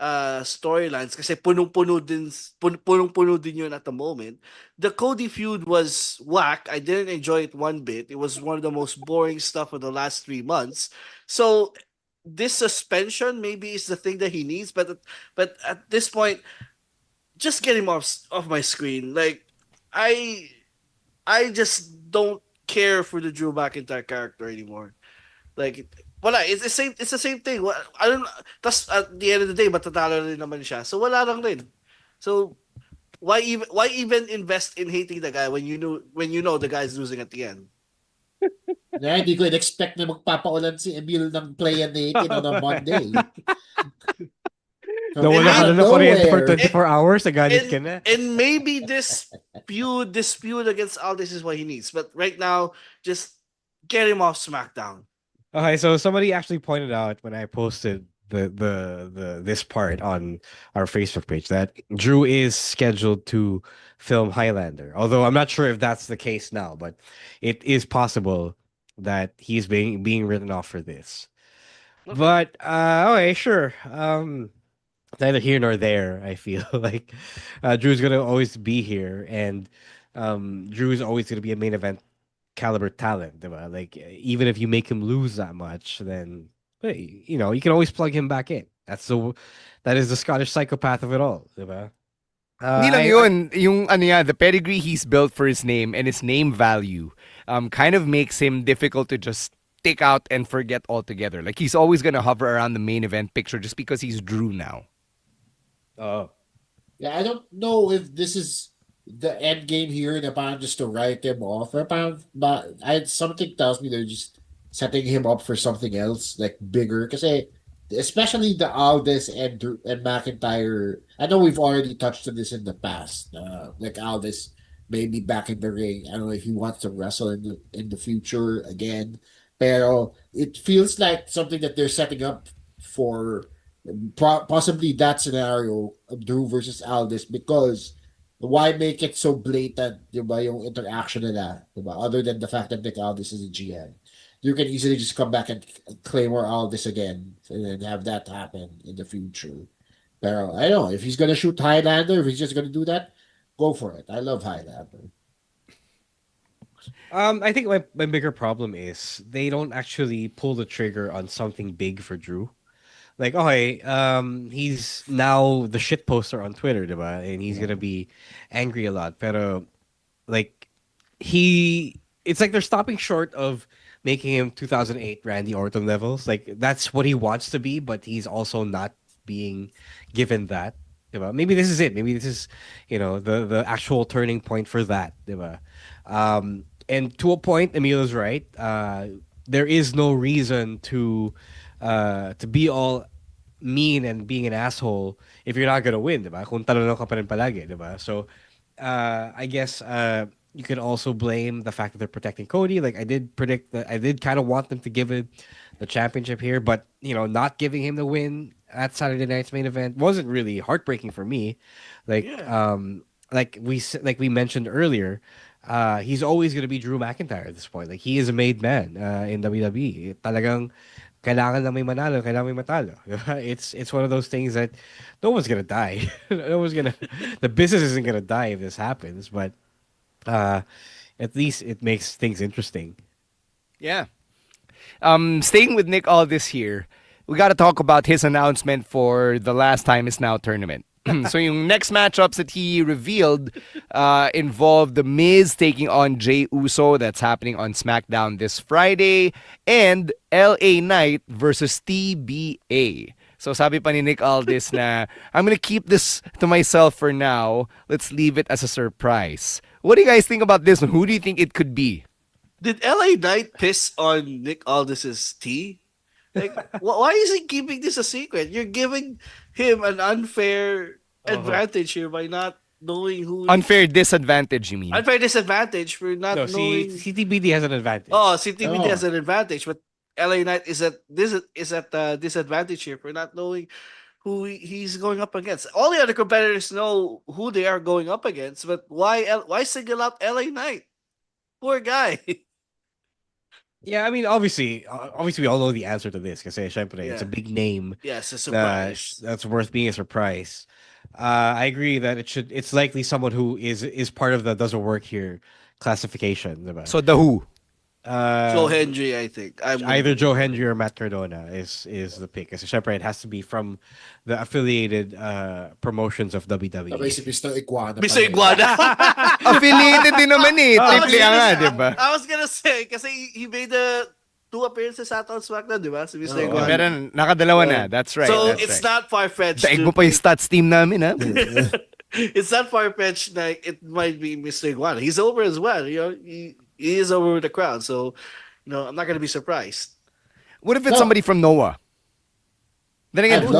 Speaker 2: storylines kasi punong-puno din yun at the moment. The Cody feud was whack. I didn't enjoy it one bit. It was one of the most boring stuff of the last 3 months. So this suspension maybe is the thing that he needs, but at this point, just get him off my screen. Like I just don't care for the Drew McIntyre character anymore. Like, wala, it's the same, thing. I don't, tas at the end of the day, matatalo rin naman siya. So, wala lang rin. So, why even invest in hating the guy when you know the guy's losing at the end?
Speaker 3: Yeah, hindi ko in-expect na magpapaulan si Emil ng play and 18 on a Monday.
Speaker 1: Nawala ka na ng kuryente for 24 hours, nagalit ka na.
Speaker 2: And maybe this feud against Aldis is what he needs. But right now, just get him off SmackDown.
Speaker 1: Okay, so somebody actually pointed out when I posted the this part on our Facebook page that Drew is scheduled to film Highlander. Although I'm not sure if that's the case now, but it is possible that he's being written off for this. Okay. But okay, sure. Neither here nor there. I feel like Drew's gonna always be here, and Drew's always gonna be a main event caliber talent, diba? Like even if you make him lose that much, then hey, you know you can always plug him back in. That is the Scottish psychopath of it all, diba?
Speaker 4: Hindi lang yun, yung the pedigree he's built for his name and his name value, kind of makes him difficult to just take out and forget altogether. Like he's always gonna hover around the main event picture just because he's Drew now.
Speaker 1: Oh,
Speaker 3: yeah, I don't know if this is the end game here na parang just to write him off or parang, but something tells me they're just setting him up for something else like bigger kasi especially the Aldis and McIntyre. I know we've already touched on this in the past. Like Aldis maybe back in the ring. I don't know if he wants to wrestle in the future again. Pero it feels like something that they're setting up for possibly that scenario of Drew versus Aldis because why make it so blatant, diba, yung interaction nila, diba? Other than the fact that Nick Aldis is a GM. You can easily just come back and claim or Aldis again and then have that happen in the future. Pero I don't know, if he's gonna shoot Highlander, if he's just gonna do that, go for it. I love Highlander.
Speaker 1: I think my bigger problem is they don't actually pull the trigger on something big for Drew. Like, okay, he's now the shit poster on Twitter, diba? And he's gonna be angry a lot. Pero like it's like they're stopping short of making him 2008 Randy Orton levels. Like that's what he wants to be, but he's also not being given that. Diba? Maybe this is it. Maybe this is, the actual turning point for that. Diba? And to a point, Emilio's right. There is no reason to be all mean and being an asshole if you're not gonna win, diba? Kung talolo ka pa rin palagi, diba? So, I guess you could also blame the fact that they're protecting Cody. Like I did predict that I did kind of want them to give him the championship here, but not giving him the win at Saturday night's main event wasn't really heartbreaking for me. Like, like we mentioned earlier, he's always going to be Drew McIntyre at this point. Like he is a made man in WWE. Talagang kailangan na may manalo, kailangan may matalo. It's one of those things that no one's gonna die. The business isn't gonna die if this happens, but at least it makes things interesting.
Speaker 4: Yeah. Staying with Nick Aldis here, we got to talk about his announcement for the Last Time Is Now tournament. So yung next matchups that he revealed involved The Miz taking on Jey Uso. That's happening on SmackDown this Friday. And LA Knight versus TBA. So sabi pa ni Nick Aldis na, I'm gonna keep this to myself for now. Let's leave it as a surprise. What do you guys think about this one? Who do you think it could be?
Speaker 2: Did LA Knight piss on Nick Aldis's tea? Like, why is he keeping this a secret? You're giving him an unfair advantage here by not knowing who.
Speaker 4: Unfair disadvantage, you mean?
Speaker 2: Unfair disadvantage for not knowing.
Speaker 1: CTBD has an advantage.
Speaker 2: Oh, CTBD has an advantage, but LA Knight is at disadvantage here for not knowing who he's going up against. All the other competitors know who they are going up against, but why single out LA Knight? Poor guy.
Speaker 1: Yeah, I mean, obviously, we all know the answer to this. Kasi, syempre, it's a big name.
Speaker 2: Yeah, it's a surprise.
Speaker 1: That's worth being a surprise. I agree that it's likely someone who is part of the doesn't work here classification. Diba?
Speaker 4: So the who?
Speaker 2: Joe Hendry, I think. I'm gonna
Speaker 1: Either
Speaker 2: go
Speaker 1: Joe
Speaker 2: with
Speaker 1: Hendry or Matt Cardona is the pick. Kasi syempre, it has to be from the affiliated promotions of
Speaker 3: Sabay
Speaker 1: WWE.
Speaker 3: si Mr. Iguana
Speaker 2: Mr.
Speaker 3: pala.
Speaker 2: Iguana.
Speaker 4: Affiliated din naman eh. Triple A nga, di ba?
Speaker 2: I was gonna say, kasi he made the 2 appearances sa SmackDown, di ba? Si Mr. Iguana.
Speaker 4: Pero nakadalawa na. That's right.
Speaker 2: So,
Speaker 4: that's
Speaker 2: it's
Speaker 4: right.
Speaker 2: not far-fetched.
Speaker 4: Daig mo pa yung stats team namin, ha?
Speaker 2: It's not far-fetched na it might be Mr. Iguana. He's over as well. You know, he is over with the crowd. So, I'm not gonna be surprised.
Speaker 4: What if it's somebody from Noah? Then again,
Speaker 3: I'd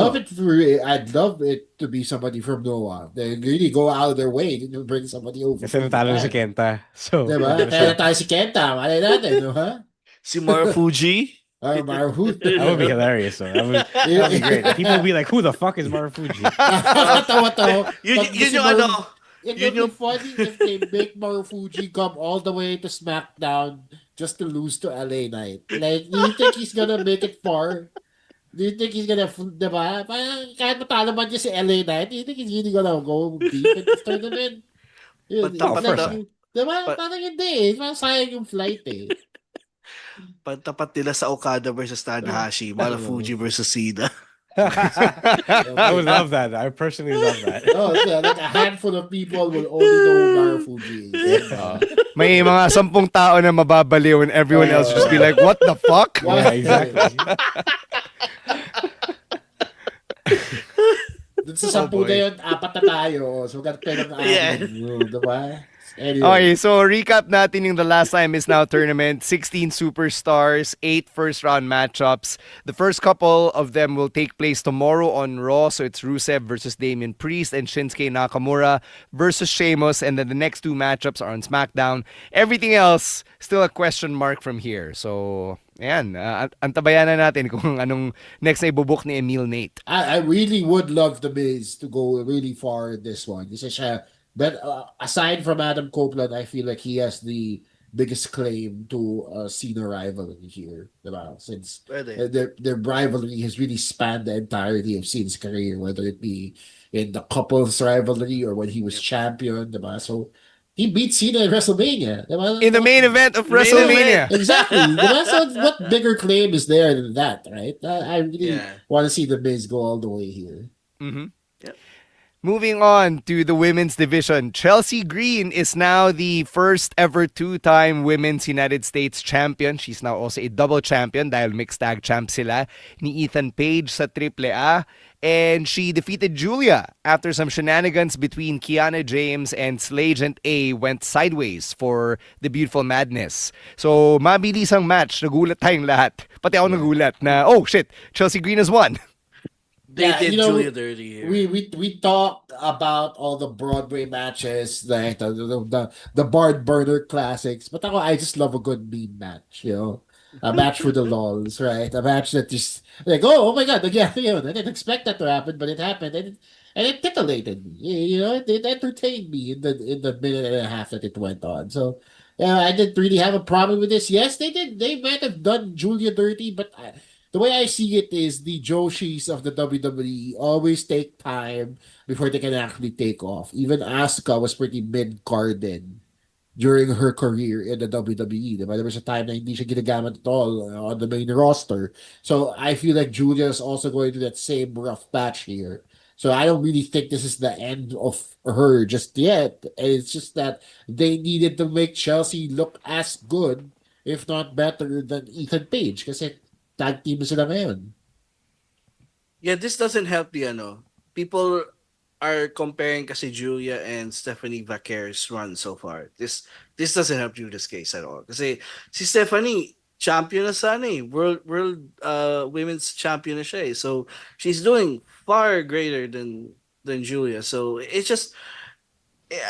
Speaker 3: love it to be somebody from Noah. They really go out of their way to bring somebody over.
Speaker 1: Kasi natalo na si Kenta. So,
Speaker 3: diba? Kaya tayo si Kenta. Malay natin, no, ha?
Speaker 2: Si Marufuji.
Speaker 3: Marufuji.
Speaker 1: That would be hilarious. So that would be great. People would be like, "Who the fuck is Marufuji?"
Speaker 3: Tawa to.
Speaker 2: Yun yung ano.
Speaker 3: It would be funny if they make Marufuji come all the way to SmackDown just to lose to LA Knight. Like, do you think he's gonna make it far? Do you think he's gonna, diba? Parang kahit matalo man niya si LA Knight, do you think he's really gonna go deep in this tournament? Diba? Parang hindi eh. Parang sayang yung flight eh.
Speaker 2: Pantapat nila sa Okada versus Tanahashi, Marufuji versus Cena.
Speaker 1: I would love that. I personally love that.
Speaker 3: Oh, yeah, like a handful of people will only know who Marufuji is.
Speaker 4: May mga 10 tao na mababaliw and everyone else just be like, what the fuck?
Speaker 1: Yeah, exactly.
Speaker 3: Dun sa 10 na yun, 4 na tayo. So, ganun tayo ng amin. Diba? Anyway.
Speaker 4: Okay, so recap natin yung the last time is now tournament. 16 superstars, 8 first-round matchups. The first couple of them will take place tomorrow on Raw. So it's Rusev versus Damian Priest and Shinsuke Nakamura versus Sheamus. And then the next 2 matchups are on SmackDown. Everything else, still a question mark from here. So, ayan, antabayan na natin kung anong next na ibubuk ni Emil Nate.
Speaker 3: I really would love The Miz to go really far in this one. Kasi siya, but aside from Adam Copeland, I feel like he has the biggest claim to Cena rivalry here. Diba? Since their rivalry has really spanned the entirety of Cena's career, whether it be in the couples rivalry or when he was champion. Diba? So he beat Cena at WrestleMania. Diba?
Speaker 4: In the main event of WrestleMania.
Speaker 3: Exactly. Diba? So what bigger claim is there than that, right? I really want to see The Miz go all the way here.
Speaker 4: Mm-hmm. Moving on to the women's division, Chelsea Green is now the first ever 2-time Women's United States champion. She's now also a double champion dahil mixed tag champ sila ni Ethan Page sa AAA. And she defeated Julia after some shenanigans between Kiana James and Slagent A went sideways for the Beautiful Madness. So, mabilis ang match. Nagulat tayong lahat. Pati ako nagulat na, oh shit, Chelsea Green has won.
Speaker 2: They did Julia dirty here.
Speaker 3: We talked about all the Broadway matches, like the Bard Burner classics, but I just love a good meme match, a match for the lols, right? A match that just like, oh my god, yeah, I didn't expect that to happen, but it happened, and it titillated me. It entertained me in the minute and a half that it went on. So I didn't really have a problem with this. Yes, they did. They might have done Julia dirty, but the way I see it is the Joshis of the WWE always take time before they can actually take off. Even Asuka was pretty mid-carded during her career in the WWE. Diba? There was a time na hindi siya ginagamit at all on the main roster. So I feel like Julia is also going through that same rough patch here. So I don't really think this is the end of her just yet. And it's just that they needed to make Chelsea look as good, if not better, than Ethan Page. Kasi tag team sila ngayon.
Speaker 2: Yeah, this doesn't help the people are comparing kasi Julia and Stephanie Vaquer's run so far. This doesn't help Julia's case at all. Kasi si Stephanie, champion na sana eh. World women's champion na siya eh. So she's doing far greater than Julia. So it's just,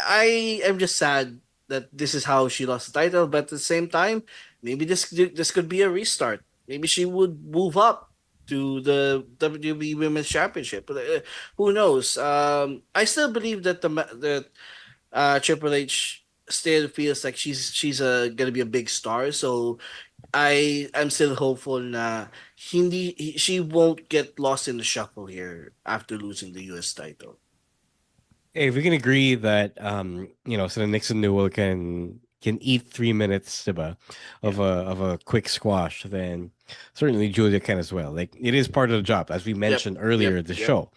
Speaker 2: I am just sad that this is how she lost the title. But at the same time, maybe this could be a restart. Maybe she would move up to the WWE Women's Championship. Who knows? I still believe that Triple H still feels like she's gonna be a big star. So I'm still hopeful na she won't get lost in the shuffle here after losing the US title.
Speaker 1: Hey, if we can agree that so the Nixon Newell can can eat 3 minutes, diba, of a quick squash, then certainly Julia can as well. Like it is part of the job, as we
Speaker 2: Yep.
Speaker 1: mentioned earlier in the
Speaker 2: Yep.
Speaker 1: show.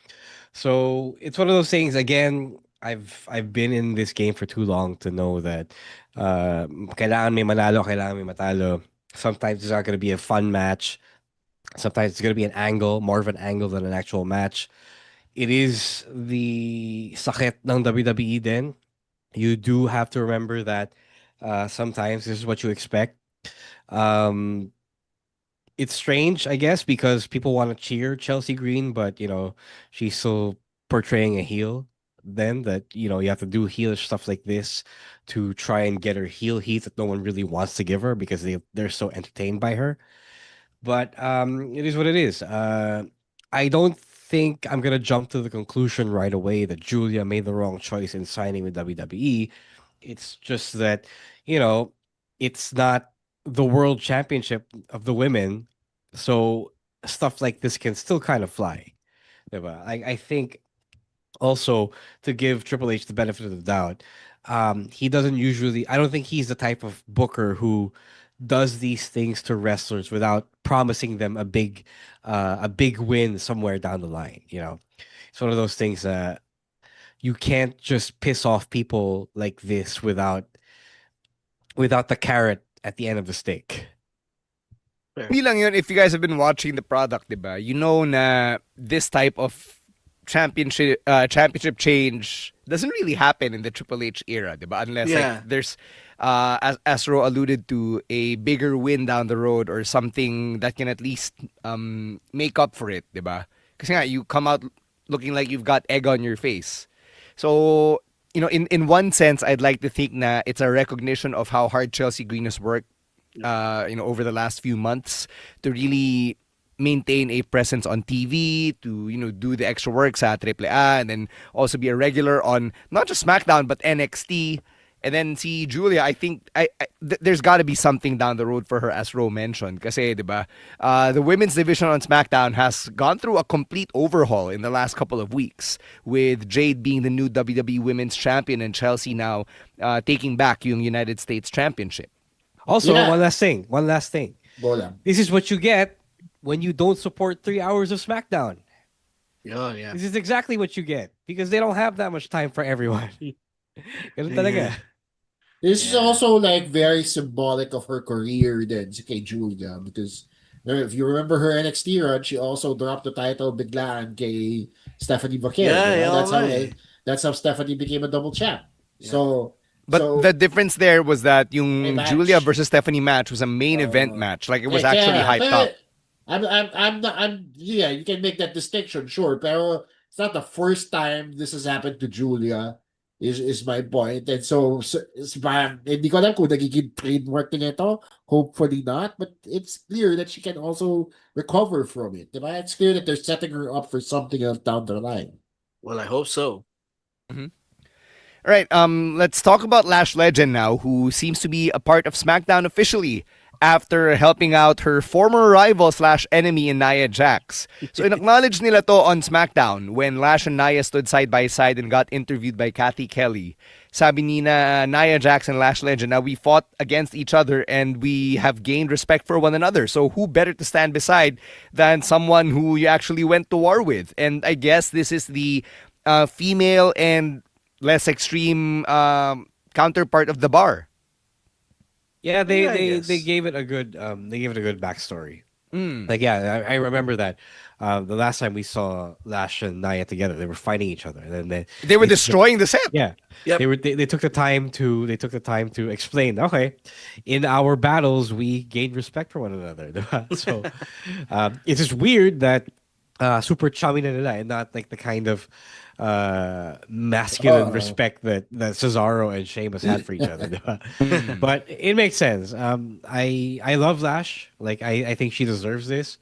Speaker 1: So it's one of those things. Again, I've been in this game for too long to know that kailangan may manalo, kailangan may matalo. Sometimes it's not going to be a fun match. Sometimes it's going to be an angle, more of an angle than an actual match. It is the sakit ng WWE then. You do have to remember that sometimes this is what you expect. Um, it's strange, I guess, because people want to cheer Chelsea Green, but she's still portraying a heel. Then that you have to do heelish stuff like this to try and get her heel heat that no one really wants to give her because they're so entertained by her. But it is what it is. I don't think I'm gonna jump to the conclusion right away that Julia made the wrong choice in signing with WWE. It's just that, you know, it's not the world championship of the women, so stuff like this can still kind of fly. Diba? I think also to give Triple H the benefit of the doubt, he doesn't usually. I don't think he's the type of booker who does these things to wrestlers without promising them a big win somewhere down the line. It's one of those things. You can't just piss off people like this without the carrot at the end of the stick.
Speaker 4: Hindi lang yun, if you guys have been watching the product, diba, you know na this type of championship change doesn't really happen in the Triple H era, diba? Unless like there's as Ro alluded to, a bigger win down the road or something that can at least make up for it, diba? Kasi nga, you come out looking like you've got egg on your face. So, in one sense, I'd like to think na it's a recognition of how hard Chelsea Green has worked over the last few months to really maintain a presence on TV, to do the extra work sa AAA, and then also be a regular on not just SmackDown but NXT. And then see Julia, I think there's got to be something down the road for her, as Ro mentioned. Kasi, diba, the women's division on SmackDown has gone through a complete overhaul in the last couple of weeks, with Jade being the new WWE Women's Champion and Chelsea now taking back yung United States Championship.
Speaker 1: Also, one last thing.
Speaker 3: Bola.
Speaker 1: This is what you get when you don't support 3 hours of SmackDown.
Speaker 2: Yeah.
Speaker 1: This is exactly what you get because they don't have that much time for everyone. Ganun talaga.
Speaker 3: This is also like very symbolic of her career then, si kay Julia, because if you remember her NXT run, she also dropped the title biglaan kay Stephanie Vaquer. That's how Stephanie became a double champ.
Speaker 2: Yeah.
Speaker 4: But the difference there was that yung Julia versus Stephanie match was a main event match. Like, it was actually hyped up.
Speaker 3: Yeah, you can make that distinction, sure. Pero it's not the first time this has happened to Julia, is my point. And so hindi ko alam kung nagiging trademark nito. Hopefully not. But it's clear that she can also recover from it. Diba? It's clear that they're setting her up for something else down the line.
Speaker 2: Well, I hope so.
Speaker 4: Mm-hmm. All right, let's talk about Lash Legend now, who seems to be a part of SmackDown officially after helping out her former rival / enemy in Nia Jax. So in-acknowledge nila to on SmackDown when Lash and Nia stood side by side and got interviewed by Kathy Kelly. Sabi ni na Nia Jax and Lash Legend, now we fought against each other and we have gained respect for one another. So who better to stand beside than someone who you actually went to war with? And I guess this is the female and less extreme counterpart of the Bar.
Speaker 1: Yeah, they gave it a good backstory. Like, yeah, I remember that the last time we saw Lash and Nia together, they were fighting each other, and then
Speaker 4: they were destroying the set.
Speaker 1: Yeah,
Speaker 2: yep.
Speaker 1: They took the time to explain. Okay, in our battles, we gained respect for one another. So it's just weird that super chummy na nila and not like the kind of masculine respect that Cesaro and Sheamus had for each other. But it makes sense. I love Lash. Like, I think she deserves this,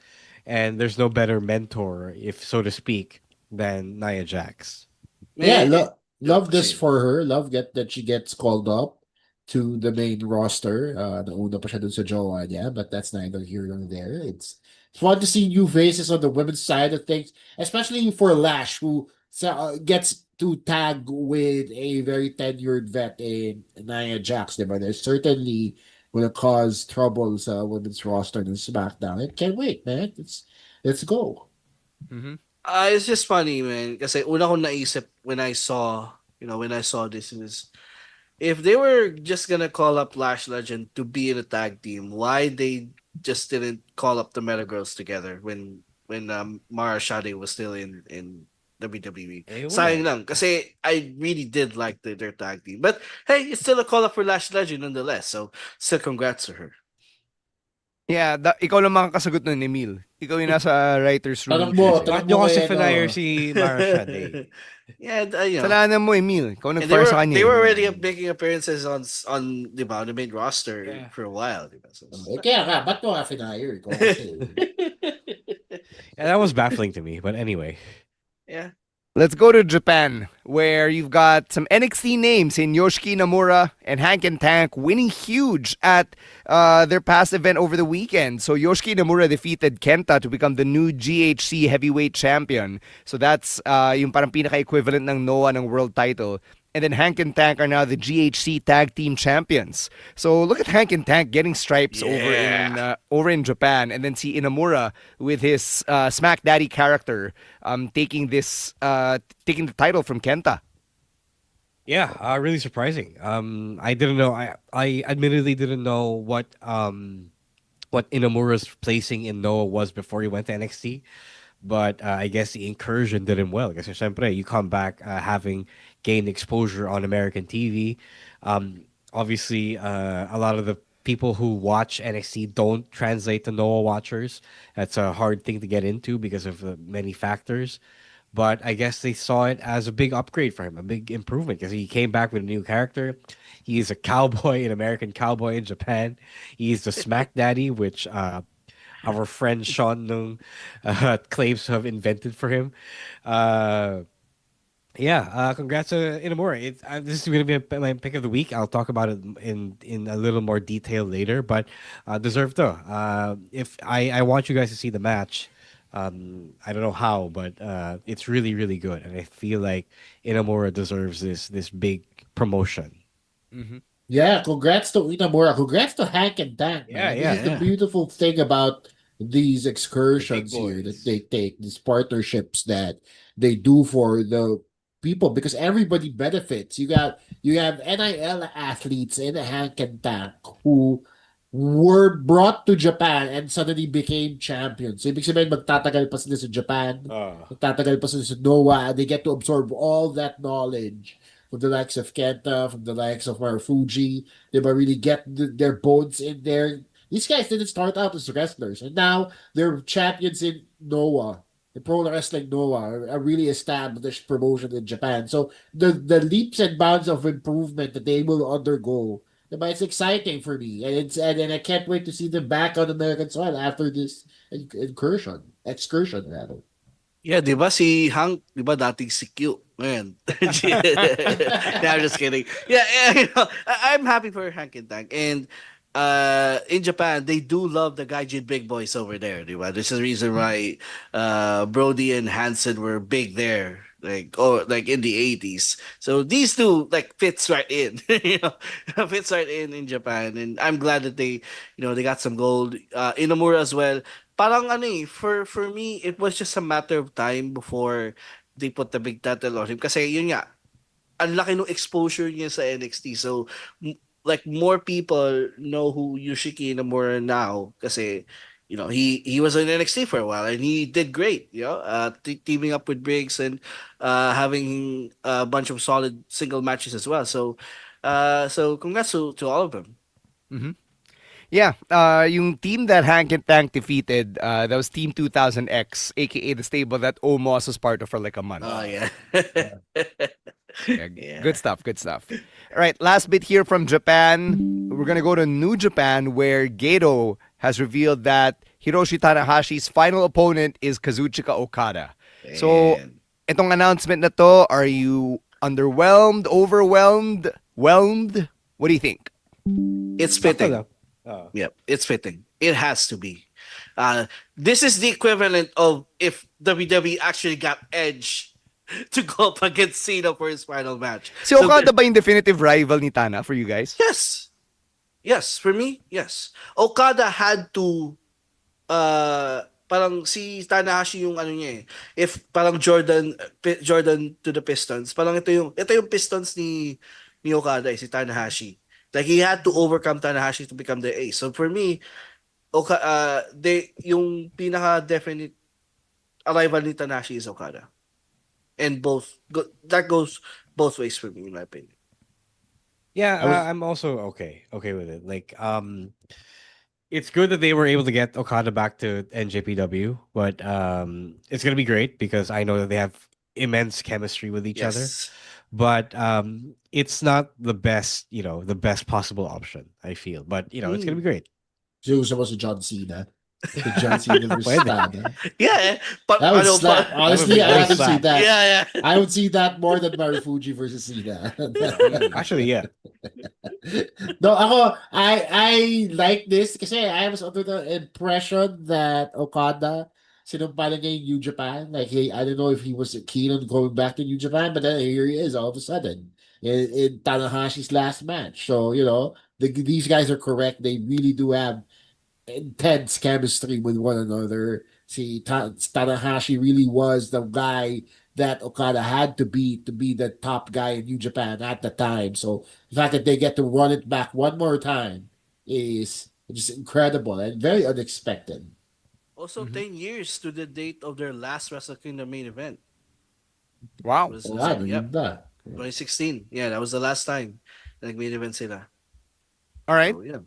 Speaker 1: and there's no better mentor, if so to speak, than Nia Jax.
Speaker 3: Yeah, love this for her. Love that she gets called up to the main roster. Nauna pa siya dun sa jowa niya, but that's neither here nor there. It's fun to see new faces on the women's side of things, especially for Lash, who gets to tag with a very tenured vet in Nia Jax, diba? There's certainly gonna cause trouble sa women's roster ng SmackDown. I can't wait, man. Let's go.
Speaker 4: Mm-hmm.
Speaker 2: It's just funny, man. Kasi una ko naisip when I saw this is if they were just gonna call up Lash Legend to be in a tag team, why they just didn't call up the Meta Girls together when Mara Shade was still in WWE. Sayang lang kasi I really did like their tag team. But hey, it's still a call up for Lash Legend nonetheless. So still congrats to her.
Speaker 4: Yeah, ikaw lang makakasagot nun, Emil. Ikaw yung nasa writer's room.
Speaker 1: Bakit nyo kasi finire si Mara Shade?
Speaker 2: Yeah,
Speaker 4: Salanan mo, Emil. Ikaw
Speaker 2: and
Speaker 4: nag-fire sa kanya.
Speaker 2: they were already making appearances on diba, the main roster for a while. Diba? So,
Speaker 3: kaya nga, ba't mo nga finire? Ikaw kasi.
Speaker 1: Yeah, that was baffling to me. But anyway.
Speaker 2: Yeah.
Speaker 4: Let's go to Japan, where you've got some NXT names in Yoshiki Nomura and Hank and Tank winning huge at their past event over the weekend. So Yoshiki Nomura defeated Kenta to become the new GHC heavyweight champion. So that's yung parang pinaka-equivalent ng Noah ng world title. And then Hank and Tank are now the GHC Tag Team Champions. So look at Hank and Tank getting stripes over in Japan, and then see Inamura with his Smack Daddy character taking the title from Kenta.
Speaker 1: Yeah, really surprising. I didn't know. I admittedly didn't know what Inamura's placing in Noah was before he went to NXT. But I guess the incursion did him well. Because syempre, you come back having gained exposure on American TV. Obviously, a lot of the people who watch NXT don't translate to Noah watchers. That's a hard thing to get into because of many factors. But I guess they saw it as a big upgrade for him, a big improvement, because he came back with a new character. He's a cowboy, an American cowboy in Japan. He's the Smack Daddy, which our friend Sean Nung claims to have invented for him. Congrats to Inamura. This is going to be my pick of the week. I'll talk about it in a little more detail later, but deserved though. If I want you guys to see the match, I don't know how, but it's really, really good, and I feel like Inamura deserves this big promotion.
Speaker 4: Mm-hmm.
Speaker 3: Yeah, congrats to Inamura. Congrats to Hank and Tank. Man. This is the beautiful thing about these excursions here that they take, these partnerships that they do for the people, because everybody benefits. You have NIL athletes in Hank and Tank who were brought to Japan and suddenly became champions. So, ibig sabihin, magtatagal pa sila sa Japan, magtatagal pa sila sa Noah, and they get to absorb all that knowledge from the likes of Kenta, from the likes of Fuji. They might really get their bones in there. These guys didn't start out as wrestlers, and now they're champions in Noah. The Pro Wrestling Noah, a really established promotion in Japan. So the leaps and bounds of improvement that they will undergo, it's exciting for me, and I can't wait to see them back on American soil after this excursion rather.
Speaker 2: Yeah, di ba si Hank, di ba dating si Q? Man. I'm just kidding. Yeah, I'm happy for Hank and Tank. And in Japan, they do love the Gaijin big boys over there, di ba? This is the reason why Brody and Hansen were big there, like in the 80s. So these two fits right in, fits right in Japan, and I'm glad that they got some gold. Inamura as well. Parang for me, it was just a matter of time before they put the big title on him. Kasi yun nga, ang laki ng exposure niya sa NXT. So, more people know who Yoshiki Inamura now kasi he was in NXT for a while and he did great, teaming up with Briggs and having a bunch of solid single matches as well. So congrats to all of them.
Speaker 4: Mm-hmm. Yeah, yung team that Hank and Tank defeated, that was Team 2000X, aka the stable that Omos was part of for like a month.
Speaker 2: Oh, yeah.
Speaker 4: Yeah. Good stuff. All right, last bit here from Japan. We're going to go to New Japan, where Gedo has revealed that Hiroshi Tanahashi's final opponent is Kazuchika Okada. Man. So, itong announcement na to, are you underwhelmed, overwhelmed, whelmed? What do you think?
Speaker 2: It's fitting. Yep, it's fitting. It has to be. This is the equivalent of if WWE actually got Edge to go up against Cena for his final match.
Speaker 4: Si Okada ba yung definitive rival ni Tana for you guys?
Speaker 2: Yes. Yes, for me, yes. Okada had to parang si Tanahashi yung ano niya eh. If parang Jordan to the Pistons, parang ito yung Pistons ni Okada si Tanahashi. Like he had to overcome Tanahashi to become the ace. So for me, yung pinaka definite arrival ni Tanahashi is Okada. And that goes both ways for me in my opinion.
Speaker 1: Yeah, I'm also okay with it. Like, it's good that they were able to get Okada back to NJPW, but it's gonna be great because I know that they have immense chemistry with each other.
Speaker 2: Yes.
Speaker 1: But it's not the best, the best possible option. I feel, but it's gonna be great.
Speaker 3: Gusto mo si John Cena. The John Cena versus Tana.
Speaker 2: Yeah, but
Speaker 3: That would slap. Honestly, I would see that.
Speaker 2: Yeah.
Speaker 3: I would see that more than Marufuji versus Cena.
Speaker 1: Actually, yeah.
Speaker 3: No, I like this kasi I was under the impression that Okada sinumpala niya yung New Japan. Like, hey, I don't know if he was keen on going back to New Japan, but then here he is all of a sudden in Tanahashi's last match. So, these guys are correct. They really do have intense chemistry with one another. See, Tanahashi really was the guy that Okada had to beat to be the top guy in New Japan at the time. So the fact that they get to run it back one more time is just incredible and very unexpected.
Speaker 2: Also, 10 years to the date of their last Wrestle Kingdom main event.
Speaker 4: Wow.
Speaker 2: Was, 2016. Yeah, that was the last time nag-main event sila.
Speaker 4: All right.
Speaker 2: So, yeah.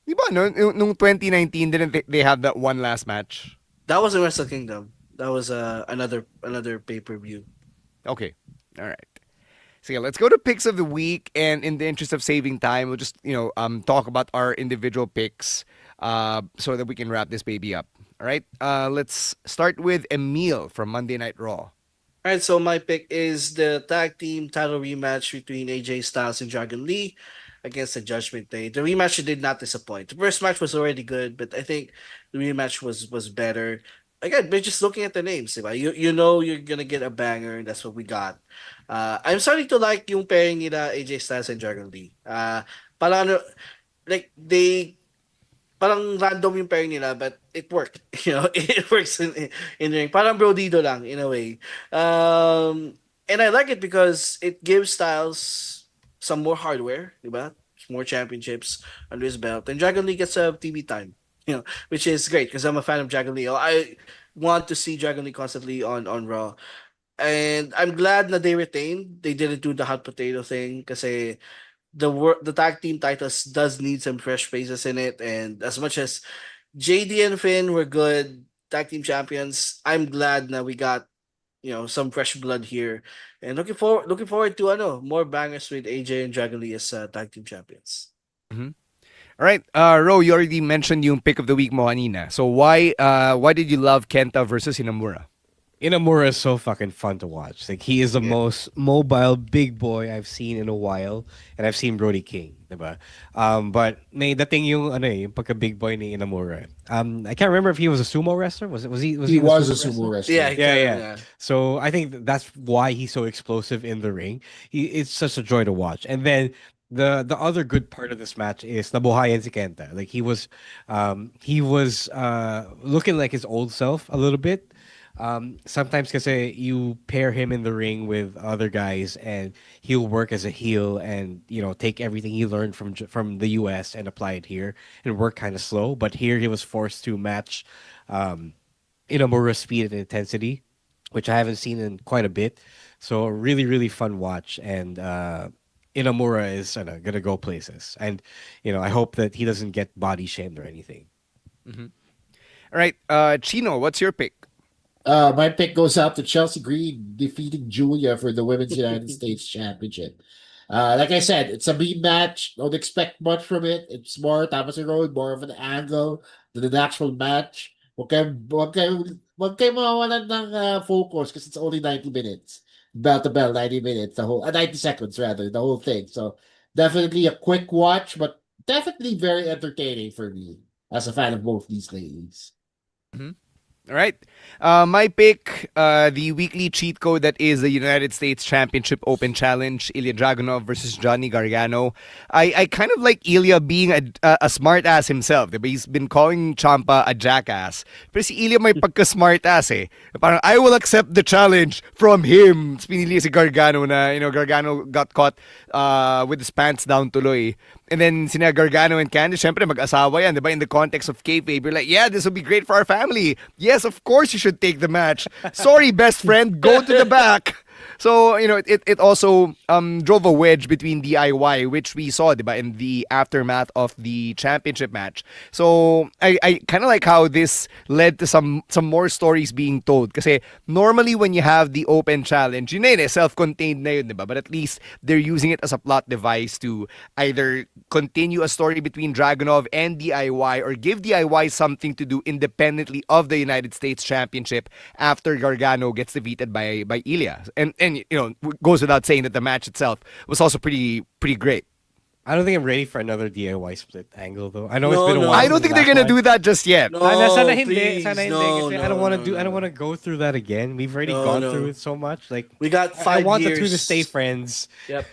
Speaker 4: Di ba, nung 2019, didn't they have that one last match?
Speaker 2: That wasn't Wrestle Kingdom. That was another pay-per-view.
Speaker 4: Okay. All right. So yeah, let's go to picks of the week, and in the interest of saving time, we'll just talk about our individual picks so that we can wrap this baby up. All right. Let's start with Emil from Monday Night Raw.
Speaker 2: All right, so my pick is the tag team title rematch between AJ Styles and Dragon Lee against the Judgment Day. The rematch did not disappoint. The first match was already good, but I think the rematch was better. Again, but just looking at the names, diba? You know you're gonna get a banger, and that's what we got. I'm starting to like yung pairing nila AJ Styles and Dragon Lee. Parang like parang random yung pairing nila, but it worked. It works in the ring. Parang brodido lang in a way. And I like it because it gives Styles some more hardware, diba? More championships under his belt. And Dragon Lee gets a TV time, which is great because I'm a fan of Dragon Lee. I want to see Dragon Lee constantly on Raw. And I'm glad that they retained. They didn't do the hot potato thing kasi the tag team titles does need some fresh faces in it. And as much as JD and Finn were good tag team champions, I'm glad that we got some fresh blood here, and looking forward to more bangers with AJ and Dragon Lee as tag team champions.
Speaker 4: Mm-hmm. All right, Ro, you already mentioned yung pick of the week mo kanina. So why did you love Kenta versus Inamura?
Speaker 1: Inamura is so fucking fun to watch. Like, he is the most mobile big boy I've seen in a while, and I've seen Brody King, diba? But may dating yung yung pagka big boy ni Inamura. I can't remember if he was a sumo wrestler. Was he
Speaker 3: He was a sumo wrestler.
Speaker 1: Yeah. So I think that's why he's so explosive in the ring. It's such a joy to watch. And then the other good part of this match is nabuhayan si Kenta. Like, he was looking like his old self a little bit. Sometimes kasi you pair him in the ring with other guys and he'll work as a heel and take everything he learned from the US and apply it here and work kind of slow, but here he was forced to match Inamura's speed and intensity, which I haven't seen in quite a bit. So a really, really fun watch, and Inamura is gonna go places, and I hope that he doesn't get body shamed or anything.
Speaker 4: Mm-hmm. All right, Chino, what's your pick?
Speaker 3: My pick goes out to Chelsea Green defeating Julia for the Women's United States Championship. Like I said, it's a meme match. Don't expect much from it. It's more Thomas Road, more of an angle than an actual match. Huwag kayo mawawalan ng focus because it's only 90 minutes. Bell to bell, 90 minutes. 90 seconds rather, the whole thing. So definitely a quick watch, but definitely very entertaining for me as a fan of both these ladies.
Speaker 4: Mm-hmm. All right. My pick, the weekly cheat code that is the United States Championship Open Challenge, Ilya Dragunov versus Johnny Gargano. I kind of like Ilya being a smart ass himself. Diba? He's been calling Champa a jackass. Pero si Ilya may pagka-smart ass eh. Parang, I will accept the challenge from him. Pinili si Gargano na, Gargano got caught with his pants down tuloy. And then sina Gargano and Candice, syempre mag-asawa yan, diba? In the context of kayfabe, you're like, yeah, this will be great for our family. Yes, of course you should take the match. Sorry, best friend, go to the back. So, it also drove a wedge between DIY, which we saw, diba, in the aftermath of the championship match. So, I kind of like how this led to some more stories being told. Kasi normally when you have the open challenge, yun na yun, self-contained na yun, diba? But at least they're using it as a plot device to either continue a story between Dragunov and DIY or give DIY something to do independently of the United States Championship after Gargano gets defeated by Ilya. And goes without saying that the match itself was also pretty great.
Speaker 1: I don't think I'm ready for another DIY split angle though. I know it's been a while.
Speaker 4: I don't think they're gonna do that just yet.
Speaker 1: Sana hindi.
Speaker 2: Please,
Speaker 1: Sana hindi. Kasi I don't want to go through that again. We've already gone through it so much. Like
Speaker 2: we got 5 years.
Speaker 1: I want the two to stay friends.
Speaker 2: Yep.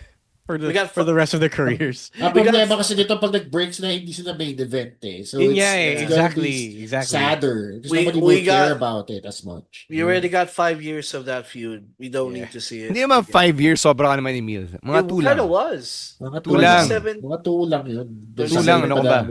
Speaker 1: For the rest of their careers.
Speaker 3: Ang problema kasi dito pag nag-breaks na hindi sila main event eh. So it's
Speaker 1: exactly.
Speaker 3: sadder. Because nobody will care about it as much.
Speaker 2: We already got 5 years of that feud. We don't need to see it.
Speaker 4: Hindi naman 5 years, sobra ka naman ni Emil. Mga 2 lang.
Speaker 2: It kind of was.
Speaker 3: Mga
Speaker 4: 2 lang.
Speaker 3: Mga 2 lang yun.
Speaker 4: 2 lang, ano ba?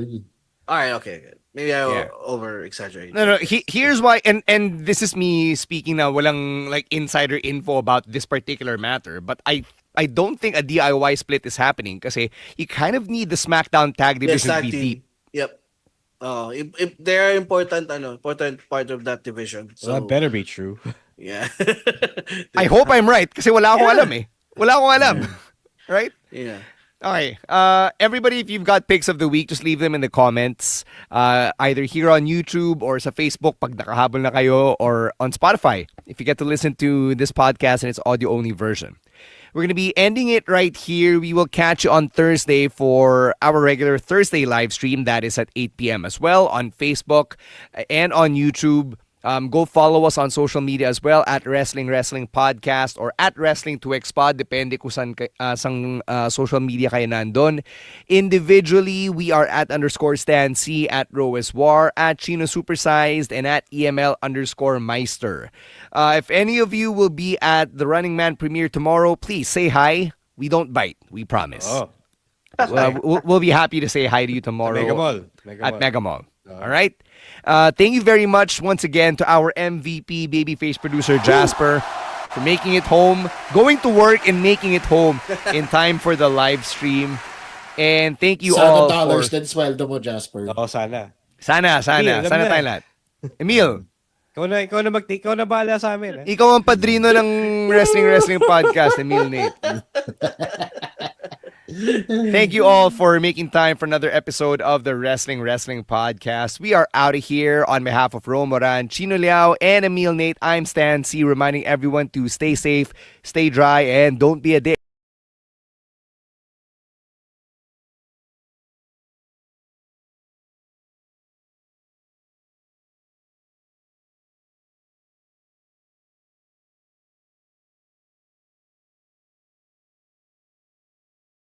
Speaker 2: Alright, okay. Maybe I over-exaggerate.
Speaker 4: No. Here's why, and this is me speaking na walang like insider info about this particular matter, but I don't think a DIY split is happening kasi you kind of need the SmackDown tag division to be deep.
Speaker 2: Yep. They're important part of that division. So
Speaker 1: that better be true.
Speaker 2: Yeah.
Speaker 4: I hope I'm right kasi wala akong alam eh. Wala akong alam. Right?
Speaker 2: Yeah.
Speaker 4: Okay. Everybody, if you've got picks of the week, just leave them in the comments. Either here on YouTube or sa Facebook pag nakahabol na kayo, or on Spotify if you get to listen to this podcast in its audio-only version. We're going to be ending it right here. We will catch you on Thursday for our regular Thursday live stream. That is at 8 p.m. as well on Facebook and on YouTube. Go follow us on social media as well at Wrestling Podcast or at Wrestling to Expod. Depende kung sang social media kayo nandun. Individually, we are at _Stan C, at Roes War, at Chino Supersized, and at EML_Meister. If any of you will be at the Running Man premiere tomorrow, please say hi. We don't bite. We promise.
Speaker 1: Oh.
Speaker 4: We'll be happy to say hi to you tomorrow at Mega Mall. All right? Thank you very much once again to our MVP babyface producer Jasper for making it home, going to work and making it home in time for the live stream. And thank you all
Speaker 3: $7 din sweldo mo, Jasper.
Speaker 1: Oo, sana.
Speaker 4: Sana tayo lahat. Emil,
Speaker 1: ikaw na bahala sa amin.
Speaker 4: Ikaw ang padrino ng Wrestling Podcast, Emil Nate. Thank you all for making time for another episode of the Wrestling Podcast. We are out of here. On behalf of Ro Moran, Chino Liao, and Emil Nate, I'm Stan C, reminding everyone to stay safe, stay dry, and don't be a dick.